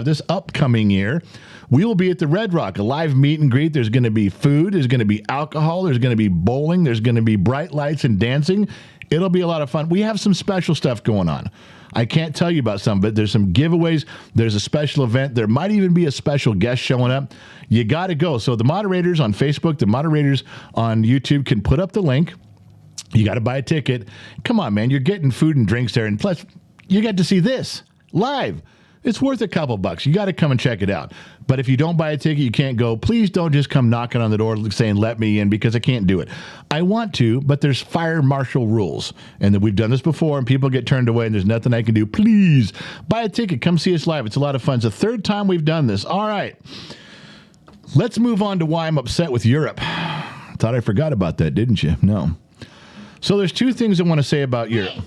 A: this upcoming year, we will be at the Red Rock, a live meet and greet. There's going to be food. There's going to be alcohol. There's going to be bowling. There's going to be bright lights and dancing. It'll be a lot of fun. We have some special stuff going on. I can't tell you about some, but there's some giveaways. There's a special event. There might even be a special guest showing up. You got to go. So the moderators on Facebook, the moderators on YouTube can put up the link. You got to buy a ticket. Come on, man. You're getting food and drinks there. And plus, you get to see this live. It's worth a couple bucks. You got to come and check it out. But if you don't buy a ticket, you can't go. Please don't just come knocking on the door saying, let me in, because I can't do it. I want to, but there's fire marshal rules. And that we've done this before, and people get turned away, and there's nothing I can do. Please buy a ticket. Come see us live. It's a lot of fun. It's the third time we've done this. All right. Let's move on to why I'm upset with Europe. Thought I forgot about that, didn't you? No. So there's two things I want to say about Europe.
B: Hey,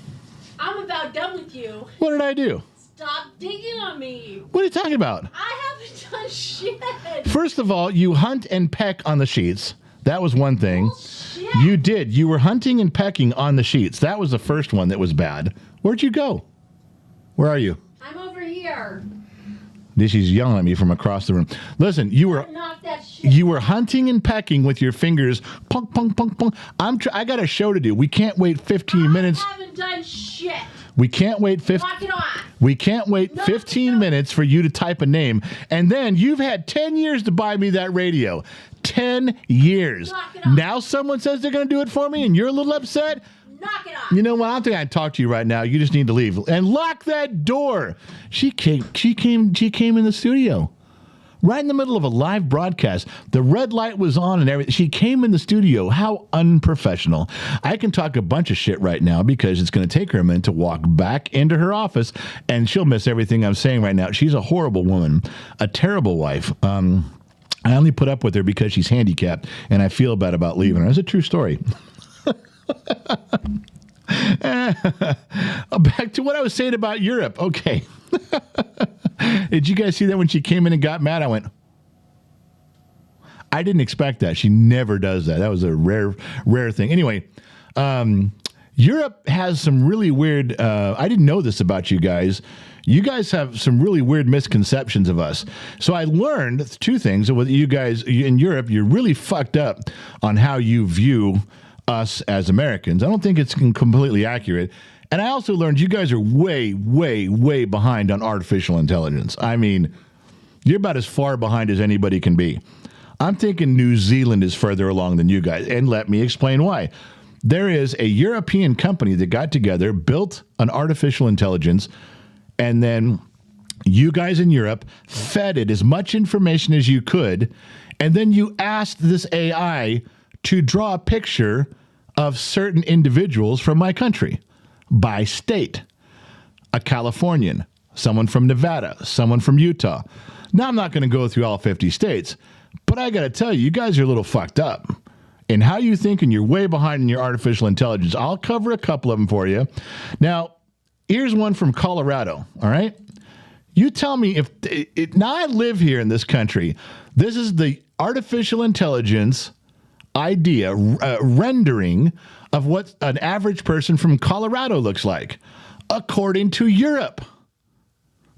B: I'm about done with you.
A: What did I do?
B: Stop digging on me.
A: What are you talking about?
B: I haven't done shit.
A: First of all, you hunt and peck on the sheets. That was one thing.
B: Bullshit.
A: You did. You were hunting and pecking on the sheets. That was the first one that was bad. Where'd you go? Where are you?
B: I'm over here.
A: She's yelling at me from across the room. Listen, you were
B: Knock that shit.
A: you were hunting and pecking with your fingers. Punk, punk, punk, punk. I got a show to do. We can't wait 15 minutes.
B: I haven't done shit.
A: We can't wait
B: Knock it off.
A: We can't wait 15 minutes for you to type a name. And then you've had 10 years to buy me that radio. 10 years.
B: Knock it off.
A: Now someone says they're going to do it for me and you're a little upset?
B: Knock it off.
A: You know what? I don't think I can talk to you right now. You just need to leave. And lock that door. She came in the studio. Right in the middle of a live broadcast. The red light was on and everything. She came in the studio. How unprofessional. I can talk a bunch of shit right now because it's going to take her a minute to walk back into her office and she'll miss everything I'm saying right now. She's a horrible woman, a terrible wife. I only put up with her because she's handicapped and I feel bad about leaving her. It's a true story. Back to what I was saying about Europe. Okay. Did you guys see that when she came in and got mad? I went, I didn't expect that. She never does that. That was a rare thing. Anyway, Europe has some really weird, I didn't know this about you guys. You guys have some really weird misconceptions of us. So I learned two things with you guys in Europe. You're really fucked up on how you view us as Americans. I don't think it's completely accurate. And I also learned you guys are way, way, way behind on artificial intelligence. I mean, you're about as far behind as anybody can be. I'm thinking New Zealand is further along than you guys. And let me explain why. There is a European company that got together, built an artificial intelligence, and then you guys in Europe fed it as much information as you could, and then you asked this AI to draw a picture of certain individuals from my country by state. A Californian, someone from Nevada, someone from Utah. Now, I'm not going to go through all 50 states, but I got to tell you, you guys are a little fucked up in how you think, and you're way behind in your artificial intelligence. I'll cover a couple of them for you. Now, here's one from Colorado, all right? You tell me if now I live here in this country. This is the artificial intelligence idea, rendering of what an average person from Colorado looks like, according to Europe.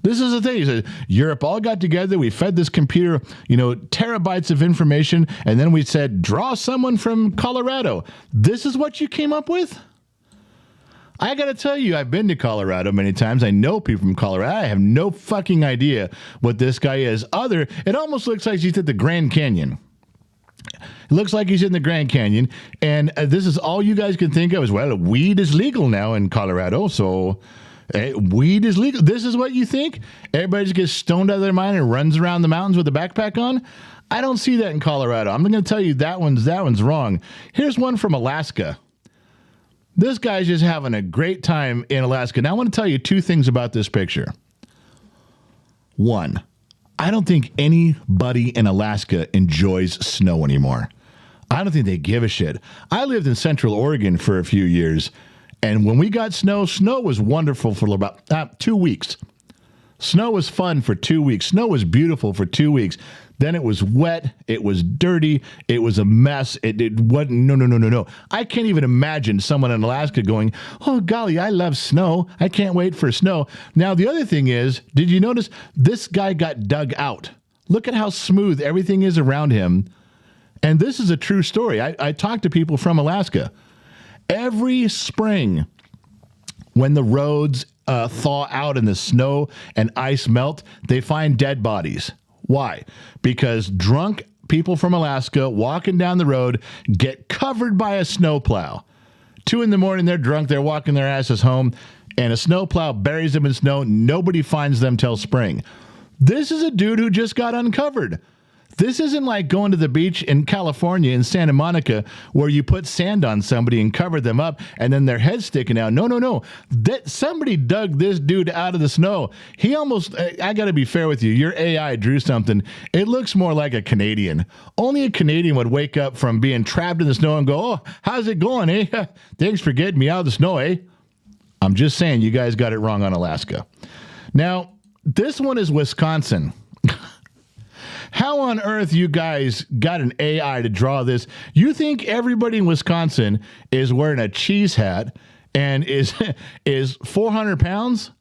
A: This is the thing. He said, Europe all got together. We fed this computer, terabytes of information. And then we said, draw someone from Colorado. This is what you came up with? I got to tell you, I've been to Colorado many times. I know people from Colorado. I have no fucking idea what this guy is. It almost looks like he's at the Grand Canyon. It looks like he's in the Grand Canyon. And this is all you guys can think of is, well, weed is legal now in Colorado. So weed is legal. This is what you think? Everybody just gets stoned out of their mind and runs around the mountains with a backpack on? I don't see that in Colorado. I'm going to tell you that one's wrong. Here's one from Alaska. This guy's just having a great time in Alaska. Now, I want to tell you two things about this picture. One, I don't think anybody in Alaska enjoys snow anymore. I don't think they give a shit. I lived in Central Oregon for a few years, and when we got snow was wonderful for about 2 weeks. Snow was fun for 2 weeks. Snow was beautiful for 2 weeks. Then it was wet. It was dirty. It was a mess. It wasn't. No. I can't even imagine someone in Alaska going, oh, golly, I love snow. I can't wait for snow. Now, the other thing is, did you notice this guy got dug out? Look at how smooth everything is around him. And this is a true story. I talked to people from Alaska. Every spring, when the roads thaw out and the snow and ice melt, they find dead bodies. Why? Because drunk people from Alaska walking down the road get covered by a snowplow. 2 a.m, they're drunk, they're walking their asses home, and a snowplow buries them in snow. Nobody finds them till spring. This is a dude who just got uncovered. This isn't like going to the beach in California, in Santa Monica, where you put sand on somebody and cover them up and then their head's sticking out. No. Somebody dug this dude out of the snow. He almost, I got to be fair with you. Your AI drew something. It looks more like a Canadian. Only a Canadian would wake up from being trapped in the snow and go, oh, how's it going, eh? Thanks for getting me out of the snow, eh? I'm just saying you guys got it wrong on Alaska. Now, this one is Wisconsin. How on earth you guys got an AI to draw this? You think everybody in Wisconsin is wearing a cheese hat and is 400 pounds?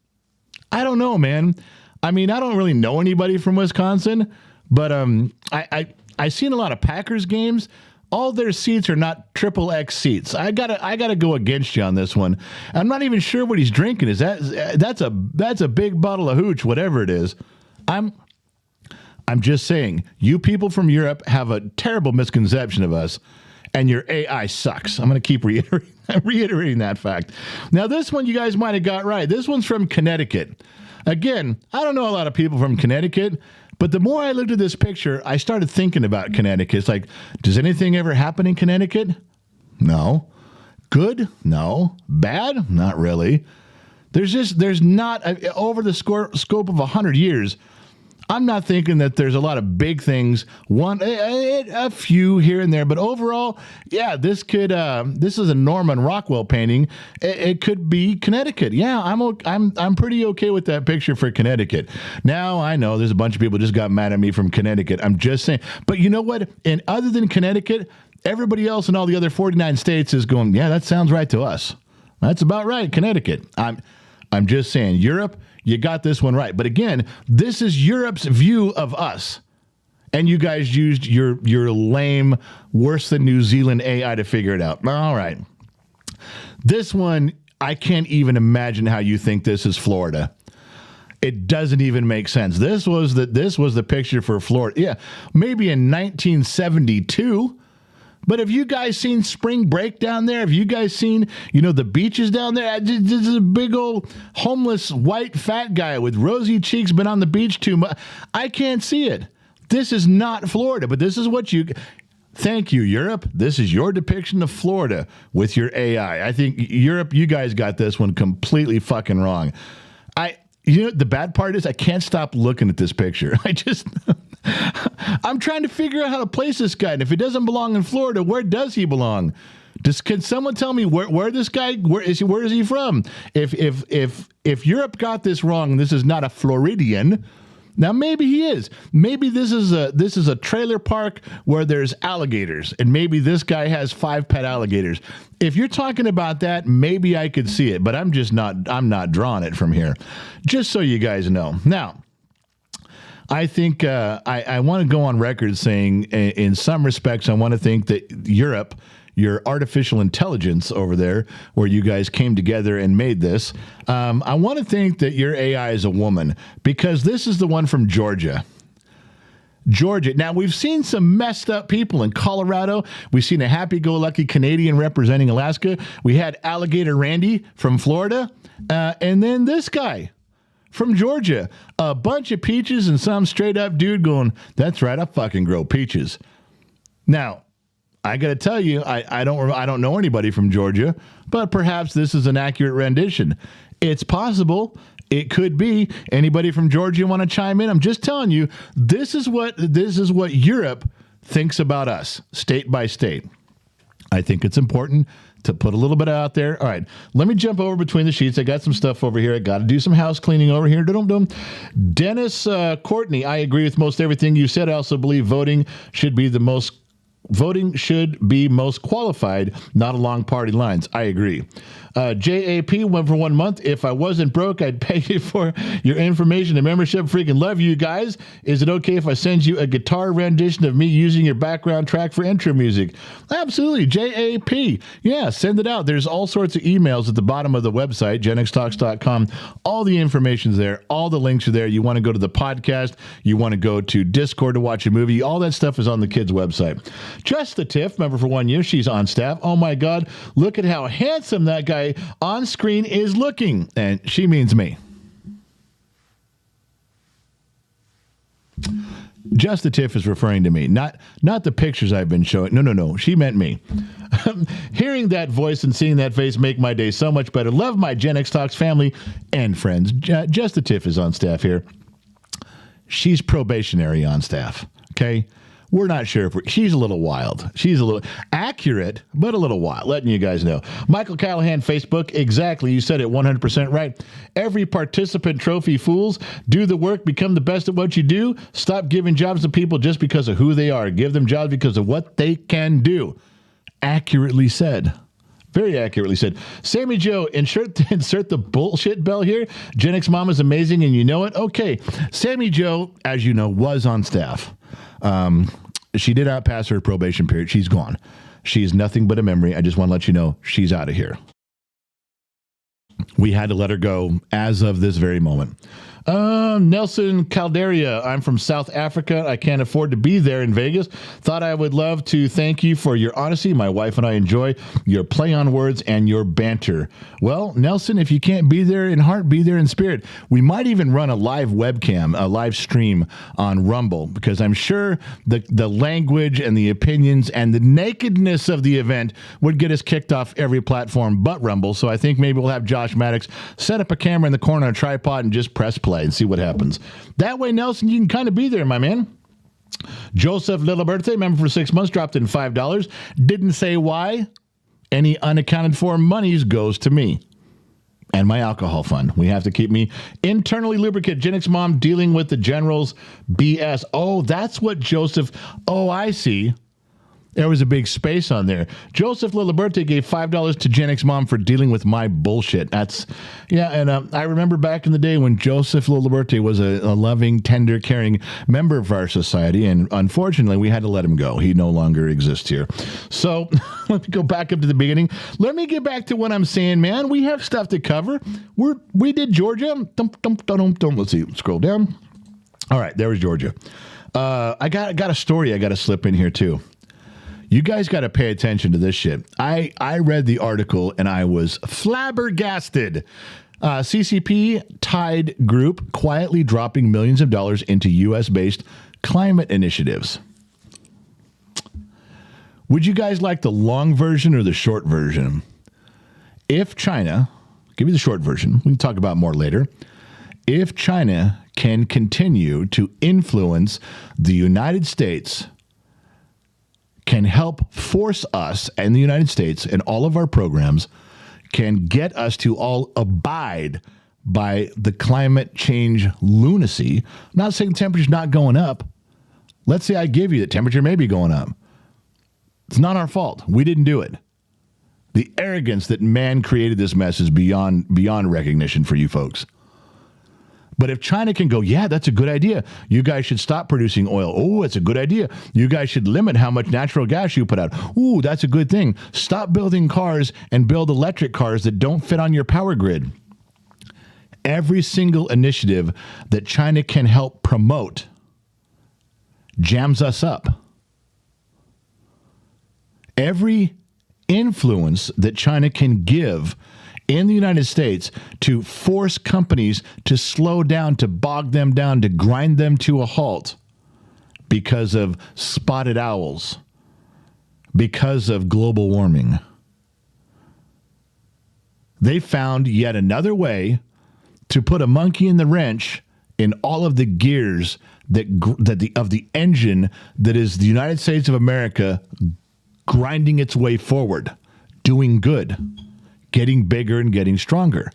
A: I don't know, man. I mean, I don't really know anybody from Wisconsin, but I seen a lot of Packers games. All their seats are not XXX seats. I gotta go against you on this one. I'm not even sure what he's drinking. That's a big bottle of hooch, whatever it is. I'm just saying, you people from Europe have a terrible misconception of us, and your AI sucks. I'm going to keep reiterating that fact. Now, this one you guys might have got right. This one's from Connecticut. Again, I don't know a lot of people from Connecticut, but the more I looked at this picture, I started thinking about Connecticut. It's like, does anything ever happen in Connecticut? No. Good? No. Bad? Not really. There's not, over the scope of 100 years, I'm not thinking that there's a lot of big things. A few here and there, but overall, yeah, this is a Norman Rockwell painting. It could be Connecticut. Yeah, I'm pretty okay with that picture for Connecticut. Now I know there's a bunch of people just got mad at me from Connecticut. I'm just saying, but you know what? And other than Connecticut, everybody else in all the other 49 states is going, yeah, that sounds right to us. That's about right, Connecticut. I'm just saying, Europe, you got this one right. But again, this is Europe's view of us. And you guys used your lame, worse than New Zealand AI to figure it out. All right. This one, I can't even imagine how you think this is Florida. It doesn't even make sense. This was the picture for Florida. Yeah, maybe in 1972. But have you guys seen spring break down there? Have you guys seen, the beaches down there? This is a big old homeless white fat guy with rosy cheeks, been on the beach too much. I can't see it. This is not Florida, but this is what thank you, Europe. This is your depiction of Florida with your AI. I think Europe, you guys got this one completely fucking wrong. The bad part is I can't stop looking at this picture. I'm trying to figure out how to place this guy. And if he doesn't belong in Florida, where does he belong? Can someone tell me where this guy, where is he from? If Europe got this wrong, and this is not a Floridian, Now maybe he is. Maybe this is a trailer park where there's alligators, and maybe this guy has 5 pet alligators. If you're talking about that, maybe I could see it, but I'm not drawing it from here. Just so you guys know. Now, I think I want to go on record saying, in some respects, I want to think that Europe, your artificial intelligence over there, where you guys came together and made this, I want to think that your AI is a woman, because this is the one from Georgia. Georgia. Now, we've seen some messed up people in Colorado. We've seen a happy-go-lucky Canadian representing Alaska. We had Alligator Randy from Florida. And then this guy from Georgia. A bunch of peaches and some straight-up dude going, that's right, I fucking grow peaches. Now, I got to tell you, I don't know anybody from Georgia, but perhaps this is an accurate rendition. It's possible. It could be. Anybody from Georgia want to chime in? I'm just telling you, this is what Europe thinks about us, state by state. I think it's important to put a little bit out there. All right, let me jump over between the sheets. I got some stuff over here. I got to do some house cleaning over here. Dennis Courtney, I agree with most everything you said. I also believe voting should be most qualified, not along party lines. I agree. JAP went for 1 month. If I wasn't broke, I'd pay you for your information and membership. Freaking love you guys. Is it okay if I send you a guitar rendition of me using your background track for intro music? Absolutely. JAP. Yeah, send it out. There's all sorts of emails at the bottom of the website, genxtalks.com. All the information's there. All the links are there. You want to go to the podcast. You want to go to Discord to watch a movie. All that stuff is on the kids' website. Just the Tiff, member for 1 year. She's on staff. Oh my God. Look at how handsome that guy on screen is looking. And she means me. Just the Tiff is referring to me, not the pictures I've been showing. No. She meant me. Hearing that voice and seeing that face make my day so much better. Love my Gen X Talks family and friends. Just the Tiff is on staff here. She's probationary on staff. Okay. We're not sure if she's a little wild. She's a little accurate, but a little wild. Letting you guys know. Michael Callahan, Facebook. Exactly. You said it 100% right. Every participant trophy fools. Do the work. Become the best at what you do. Stop giving jobs to people just because of who they are. Give them jobs because of what they can do. Accurately said. Very accurately said. Sammy Joe, insert the bullshit bell here. Gen X Mom is amazing and you know it. Okay. Sammy Joe, as you know, was on staff. She did outpass her probation period. She's gone. She's nothing but a memory. I just want to let you know she's out of here. We had to let her go as of this very moment. Nelson Calderia, I'm from South Africa. I can't afford to be there in Vegas. Thought I would love to thank you for your honesty. My wife and I enjoy your play on words and your banter. Well, Nelson, if you can't be there in heart, be there in spirit. We might even run a live webcam, a live stream on Rumble, because I'm sure the language and the opinions and the nakedness of the event would get us kicked off every platform but Rumble. So I think maybe we'll have Josh Maddox set up a camera in the corner on a tripod and just press play and see what happens. That way, Nelson, you can kind of be there, my man. Joseph Little Birthday, member for 6 months, dropped in $5. Didn't say why. Any unaccounted for monies goes to me and my alcohol fund. We have to keep me internally lubricant. Gen X Mom dealing with the general's BS. Oh, that's what Joseph. Oh, I see. There was a big space on there. Joseph Liliberte gave $5 to Gen X Mom for dealing with my bullshit. That's, yeah, and I remember back in the day when Joseph Liliberte was a loving, tender, caring member of our society, and unfortunately, we had to let him go. He no longer exists here. So, let me go back up to the beginning. Let me get back to what I'm saying, man. We have stuff to cover. We did Georgia. Let's see, scroll down. All right, there was Georgia. I got a story I got to slip in here, too. You guys got to pay attention to this shit. I read the article and I was flabbergasted. CCP Tide Group quietly dropping millions of dollars into U.S.-based climate initiatives. Would you guys like the long version or the short version? If China, give me the short version. We can talk about more later. If China can continue to influence the United States, can help force us and the United States and all of our programs, can get us to all abide by the climate change lunacy. I'm not saying temperature's not going up. Let's say I give you that temperature may be going up. It's not our fault. We didn't do it. The arrogance that man created this mess is beyond recognition for you folks. But if China can go, yeah, that's a good idea. You guys should stop producing oil. Oh, it's a good idea. You guys should limit how much natural gas you put out. Ooh, that's a good thing. Stop building cars and build electric cars that don't fit on your power grid. Every single initiative that China can help promote jams us up. Every influence that China can give in the United States to force companies to slow down, to bog them down, to grind them to a halt because of spotted owls, because of global warming. They found yet another way to put a monkey in the wrench in all of the gears of the engine that is the United States of America grinding its way forward, doing good, getting bigger and getting stronger.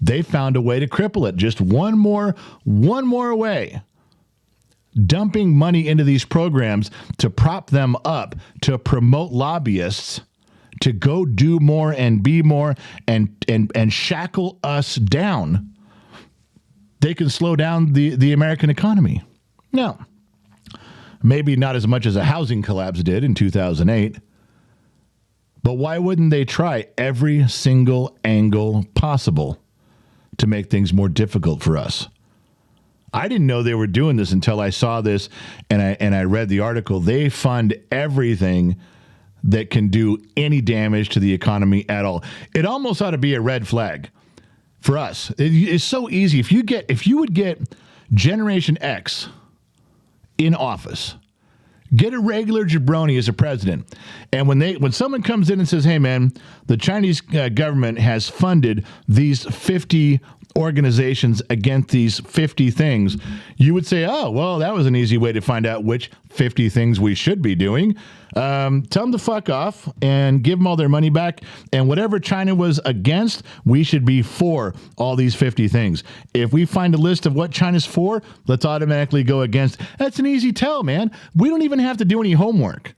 A: They found a way to cripple it. Just one more way. Dumping money into these programs to prop them up, to promote lobbyists, to go do more and be more and shackle us down. They can slow down the American economy. Now, maybe not as much as a housing collapse did in 2008, but why wouldn't they try every single angle possible to make things more difficult for us? I didn't know they were doing this until I saw this and I read the article. They fund everything that can do any damage to the economy at all. It almost ought to be a red flag for us. It's so easy. If you would get Generation X in office, get a regular jabroni as a president, and when someone comes in and says, "Hey, man, the Chinese government has funded these 50 organizations against these 50 things," you would say, "Oh, well, that was an easy way to find out which 50 things we should be doing. Tell them to fuck off and give them all their money back. And whatever China was against, we should be for all these 50 things. If we find a list of what China's for, let's automatically go against." That's an easy tell, man. We don't even have to do any homework.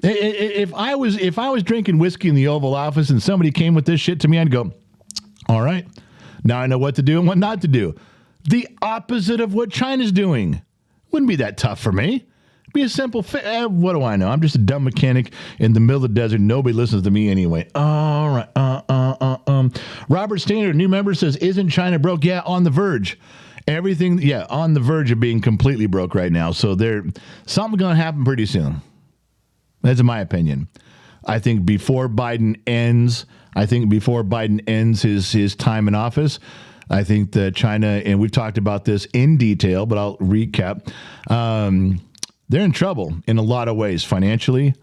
A: If I was drinking whiskey in the Oval Office and somebody came with this shit to me, I'd go, "All right, now I know what to do and what not to do." The opposite of what China's doing. Wouldn't be that tough for me. Be a simple what do I know? I'm just a dumb mechanic in the middle of the desert. Nobody listens to me anyway. All right. Robert Standard, new member, says, "Isn't China broke?" Yeah, on the verge. Everything, yeah, on the verge of being completely broke right now. So something's going to happen pretty soon. That's my opinion. I think before Biden ends his time in office, I think that China, and we've talked about this in detail, but I'll recap. They're in trouble in a lot of ways, financially,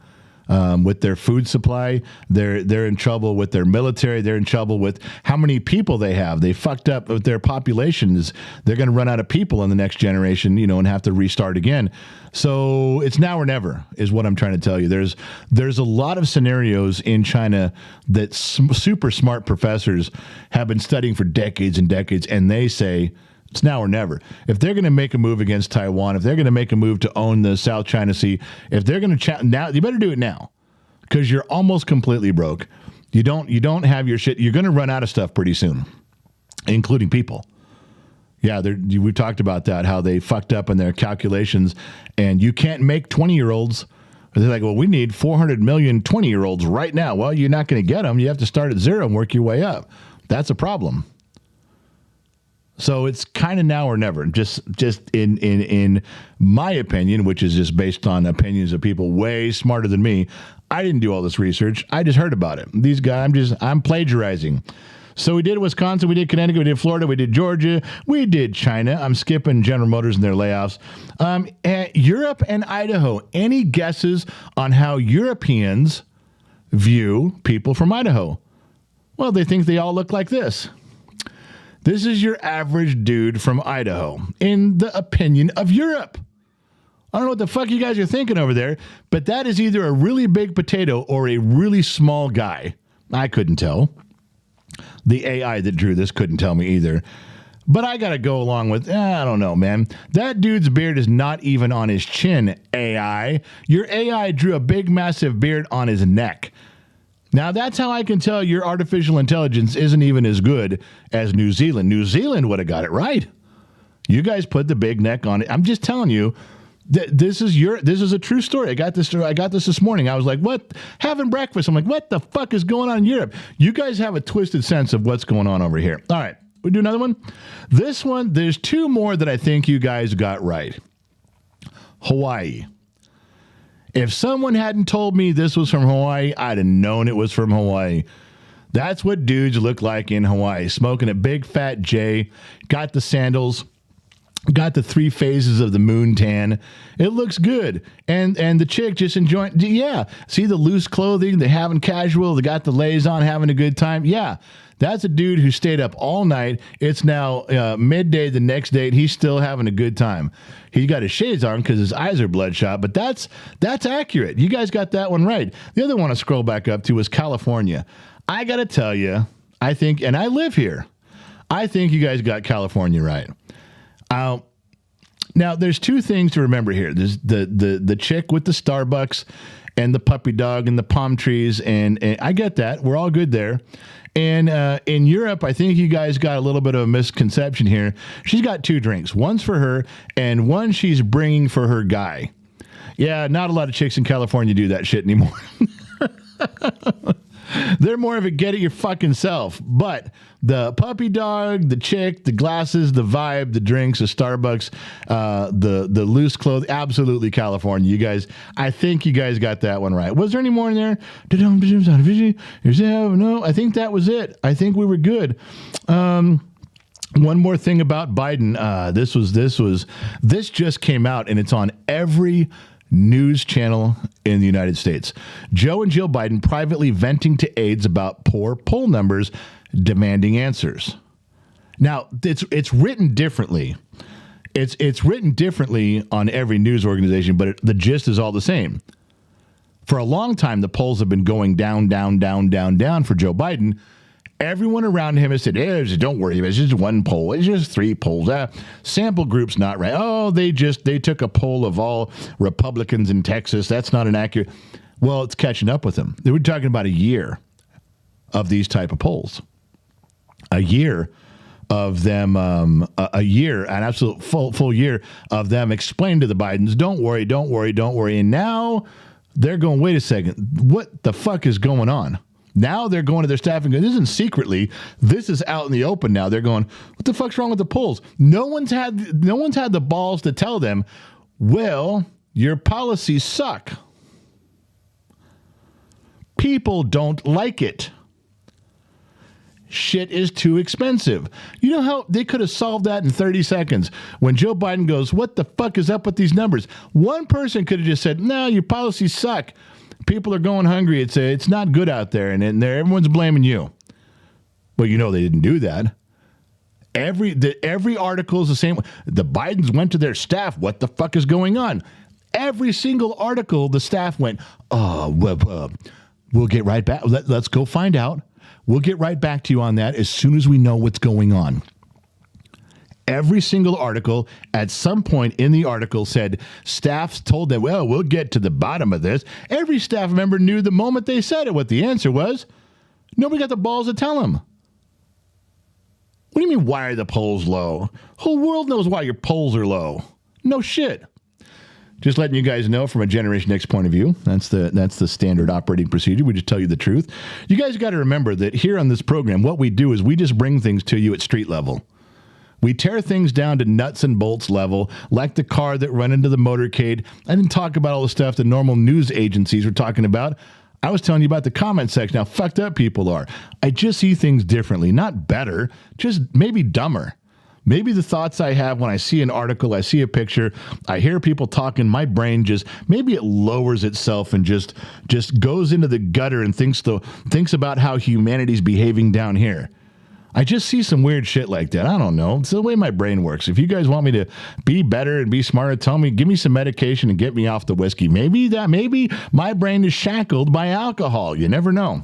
A: with their food supply. They're in trouble with their military. They're in trouble with how many people they have. They fucked up with their populations. They're going to run out of people in the next generation, and have to restart again. So it's now or never is what I'm trying to tell you. There's a lot of scenarios in China that super smart professors have been studying for decades and decades, and they say it's now or never. If they're going to make a move against Taiwan, if they're going to make a move to own the South China Sea, if they're going to now, you better do it now, because you're almost completely broke. You don't have your shit. You're going to run out of stuff pretty soon, including people. Yeah, we've talked about that, how they fucked up in their calculations, and you can't make 20-year-olds. They're like, well, we need 400 million 20-year-olds right now. Well, you're not going to get them. You have to start at zero and work your way up. That's a problem. So it's kind of now or never, just in my opinion, which is just based on opinions of people way smarter than me. I didn't do all this research. I just heard about it. These guys, I'm plagiarizing. So we did Wisconsin, we did Connecticut, we did Florida, we did Georgia, we did China. I'm skipping General Motors and their layoffs. Europe and Idaho. Any guesses on how Europeans view people from Idaho? Well, they think they all look like this. This is your average dude from Idaho, in the opinion of Europe. I don't know what the fuck you guys are thinking over there, but that is either a really big potato or a really small guy. I couldn't tell. The AI that drew this couldn't tell me either. But I got to go along with, I don't know, man. That dude's beard is not even on his chin, AI. Your AI drew a big, massive beard on his neck. Now, that's how I can tell your artificial intelligence isn't even as good as New Zealand. New Zealand would have got it right. You guys put the big neck on it. I'm just telling you, this is a true story. I got this morning. I was like, what? Having breakfast. I'm like, what the fuck is going on in Europe? You guys have a twisted sense of what's going on over here. All right. We do another one. This one, there's two more that I think you guys got right. Hawaii. If someone hadn't told me this was from Hawaii, I'd have known it was from Hawaii. That's what dudes look like in Hawaii. Smoking a big fat J, got the sandals, got the 3 phases of the moon tan. It looks good. And the chick just enjoying, yeah. See the loose clothing, they having casual, they got the lays on, having a good time. Yeah. That's a dude who stayed up all night. It's now midday the next day, and he's still having a good time. He's got his shades on because his eyes are bloodshot, but that's accurate. You guys got that one right. The other one I scroll back up to was California. I got to tell you, I think, and I live here, I think you guys got California right. Now, there's two things to remember here. There's the chick with the Starbucks and the puppy dog and the palm trees, and I get that. We're all good there. And in Europe, I think you guys got a little bit of a misconception here. She's got 2 drinks. One's for her, and one she's bringing for her guy. Yeah, not a lot of chicks in California do that shit anymore. They're more of a get it your fucking self. But the puppy dog, the chick, the glasses, the vibe, the drinks, the Starbucks, the loose clothes, absolutely California. You guys, I think you guys got that one right. Was there any more in there? No, I think that was it. I think we were good. One more thing about Biden. This just came out, and it's on every news channel in the United States. Joe and Jill Biden privately venting to aides about poor poll numbers, demanding answers. Now, it's written differently. It's written differently on every news organization, but the gist is all the same. For a long time, the polls have been going down, down, down, down, down for Joe Biden. Everyone around him has said, don't worry, it's just one poll. It's just 3 polls. Sample group's not right. Oh, they took a poll of all Republicans in Texas. That's not an accurate. Well, it's catching up with them. They were talking about a year of these type of polls. A year of them, an absolute full year of them explaining to the Bidens, don't worry, don't worry, don't worry. And now they're going, wait a second, what the fuck is going on? Now they're going to their staff and going, this isn't secretly. This is out in the open now. They're going, what the fuck's wrong with the polls? No one's had the balls to tell them, well, your policies suck. People don't like it. Shit is too expensive. You know how they could have solved that in 30 seconds? When Joe Biden goes, what the fuck is up with these numbers? One person could have just said, no, your policies suck. People are going hungry. It's not good out there, and everyone's blaming you. Well, you know they didn't do that. Every article is the same. The Bidens went to their staff. What the fuck is going on? Every single article, the staff went, we'll get right back. Let's go find out. We'll get right back to you on that as soon as we know what's going on. Every single article, at some point in the article, said staffs told them, well, we'll get to the bottom of this. Every staff member knew the moment they said it what the answer was. Nobody got the balls to tell them. What do you mean, why are the polls low? Whole world knows why your polls are low. No shit. Just letting you guys know from a Generation X point of view. That's the standard operating procedure. We just tell you the truth. You guys got to remember that here on this program, what we do is we just bring things to you at street level. We tear things down to nuts and bolts level, like the car that ran into the motorcade. I didn't talk about all the stuff the normal news agencies were talking about. I was telling you about the comment section, how fucked up people are. I just see things differently, not better, just maybe dumber. Maybe the thoughts I have when I see an article, I see a picture, I hear people talking, my brain just, maybe it lowers itself and just goes into the gutter and thinks about how humanity's behaving down here. I just see some weird shit like that. I don't know. It's the way my brain works. If you guys want me to be better and be smarter, tell me, give me some medication and get me off the whiskey. Maybe my brain is shackled by alcohol. You never know.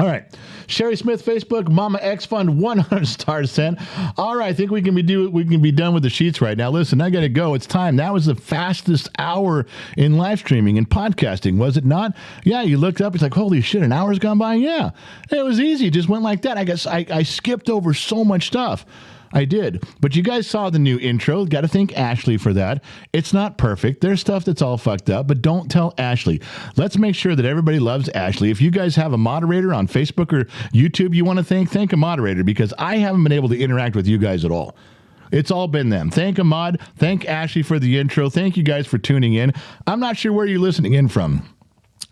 A: All right. Sherry Smith, Facebook, Mama X Fund, 100 stars sent. All right, I think we can be done with the sheets right now. Listen, I got to go. It's time. That was the fastest hour in live streaming and podcasting, was it not? Yeah, you looked up. It's like, holy shit, an hour's gone by? Yeah. It was easy. It just went like that. I guess I skipped over so much stuff. I did. But you guys saw the new intro. Got to thank Ashley for that. It's not perfect. There's stuff that's all fucked up, but don't tell Ashley. Let's make sure that everybody loves Ashley. If you guys have a moderator on Facebook or YouTube you want to thank a moderator, because I haven't been able to interact with you guys at all. It's all been them. Thank a mod. Thank Ashley for the intro. Thank you guys for tuning in. I'm not sure where you're listening in from,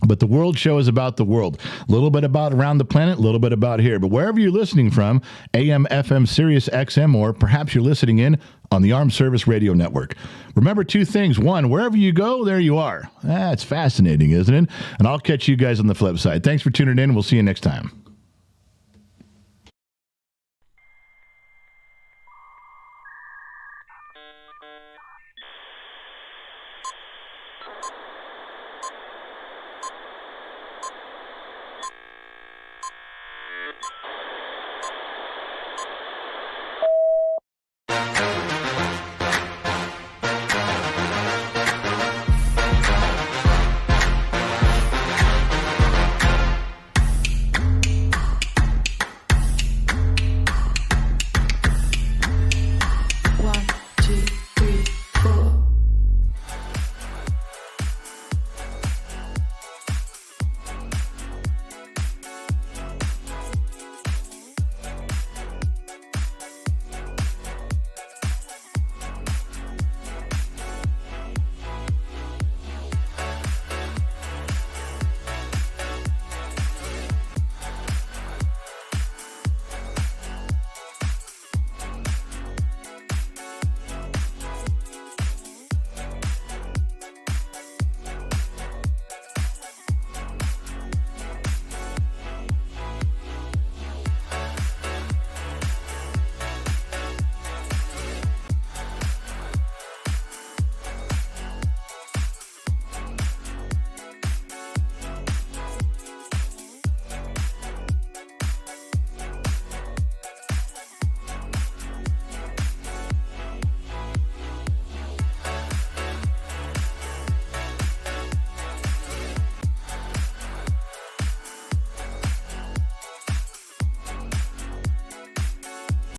A: but the World Show is about the world. A little bit about around the planet, a little bit about here. But wherever you're listening from, AM, FM, Sirius XM, or perhaps you're listening in on the Armed Service Radio Network. Remember two things. One, wherever you go, there you are. That's fascinating, isn't it? And I'll catch you guys on the flip side. Thanks for tuning in. We'll see you next time.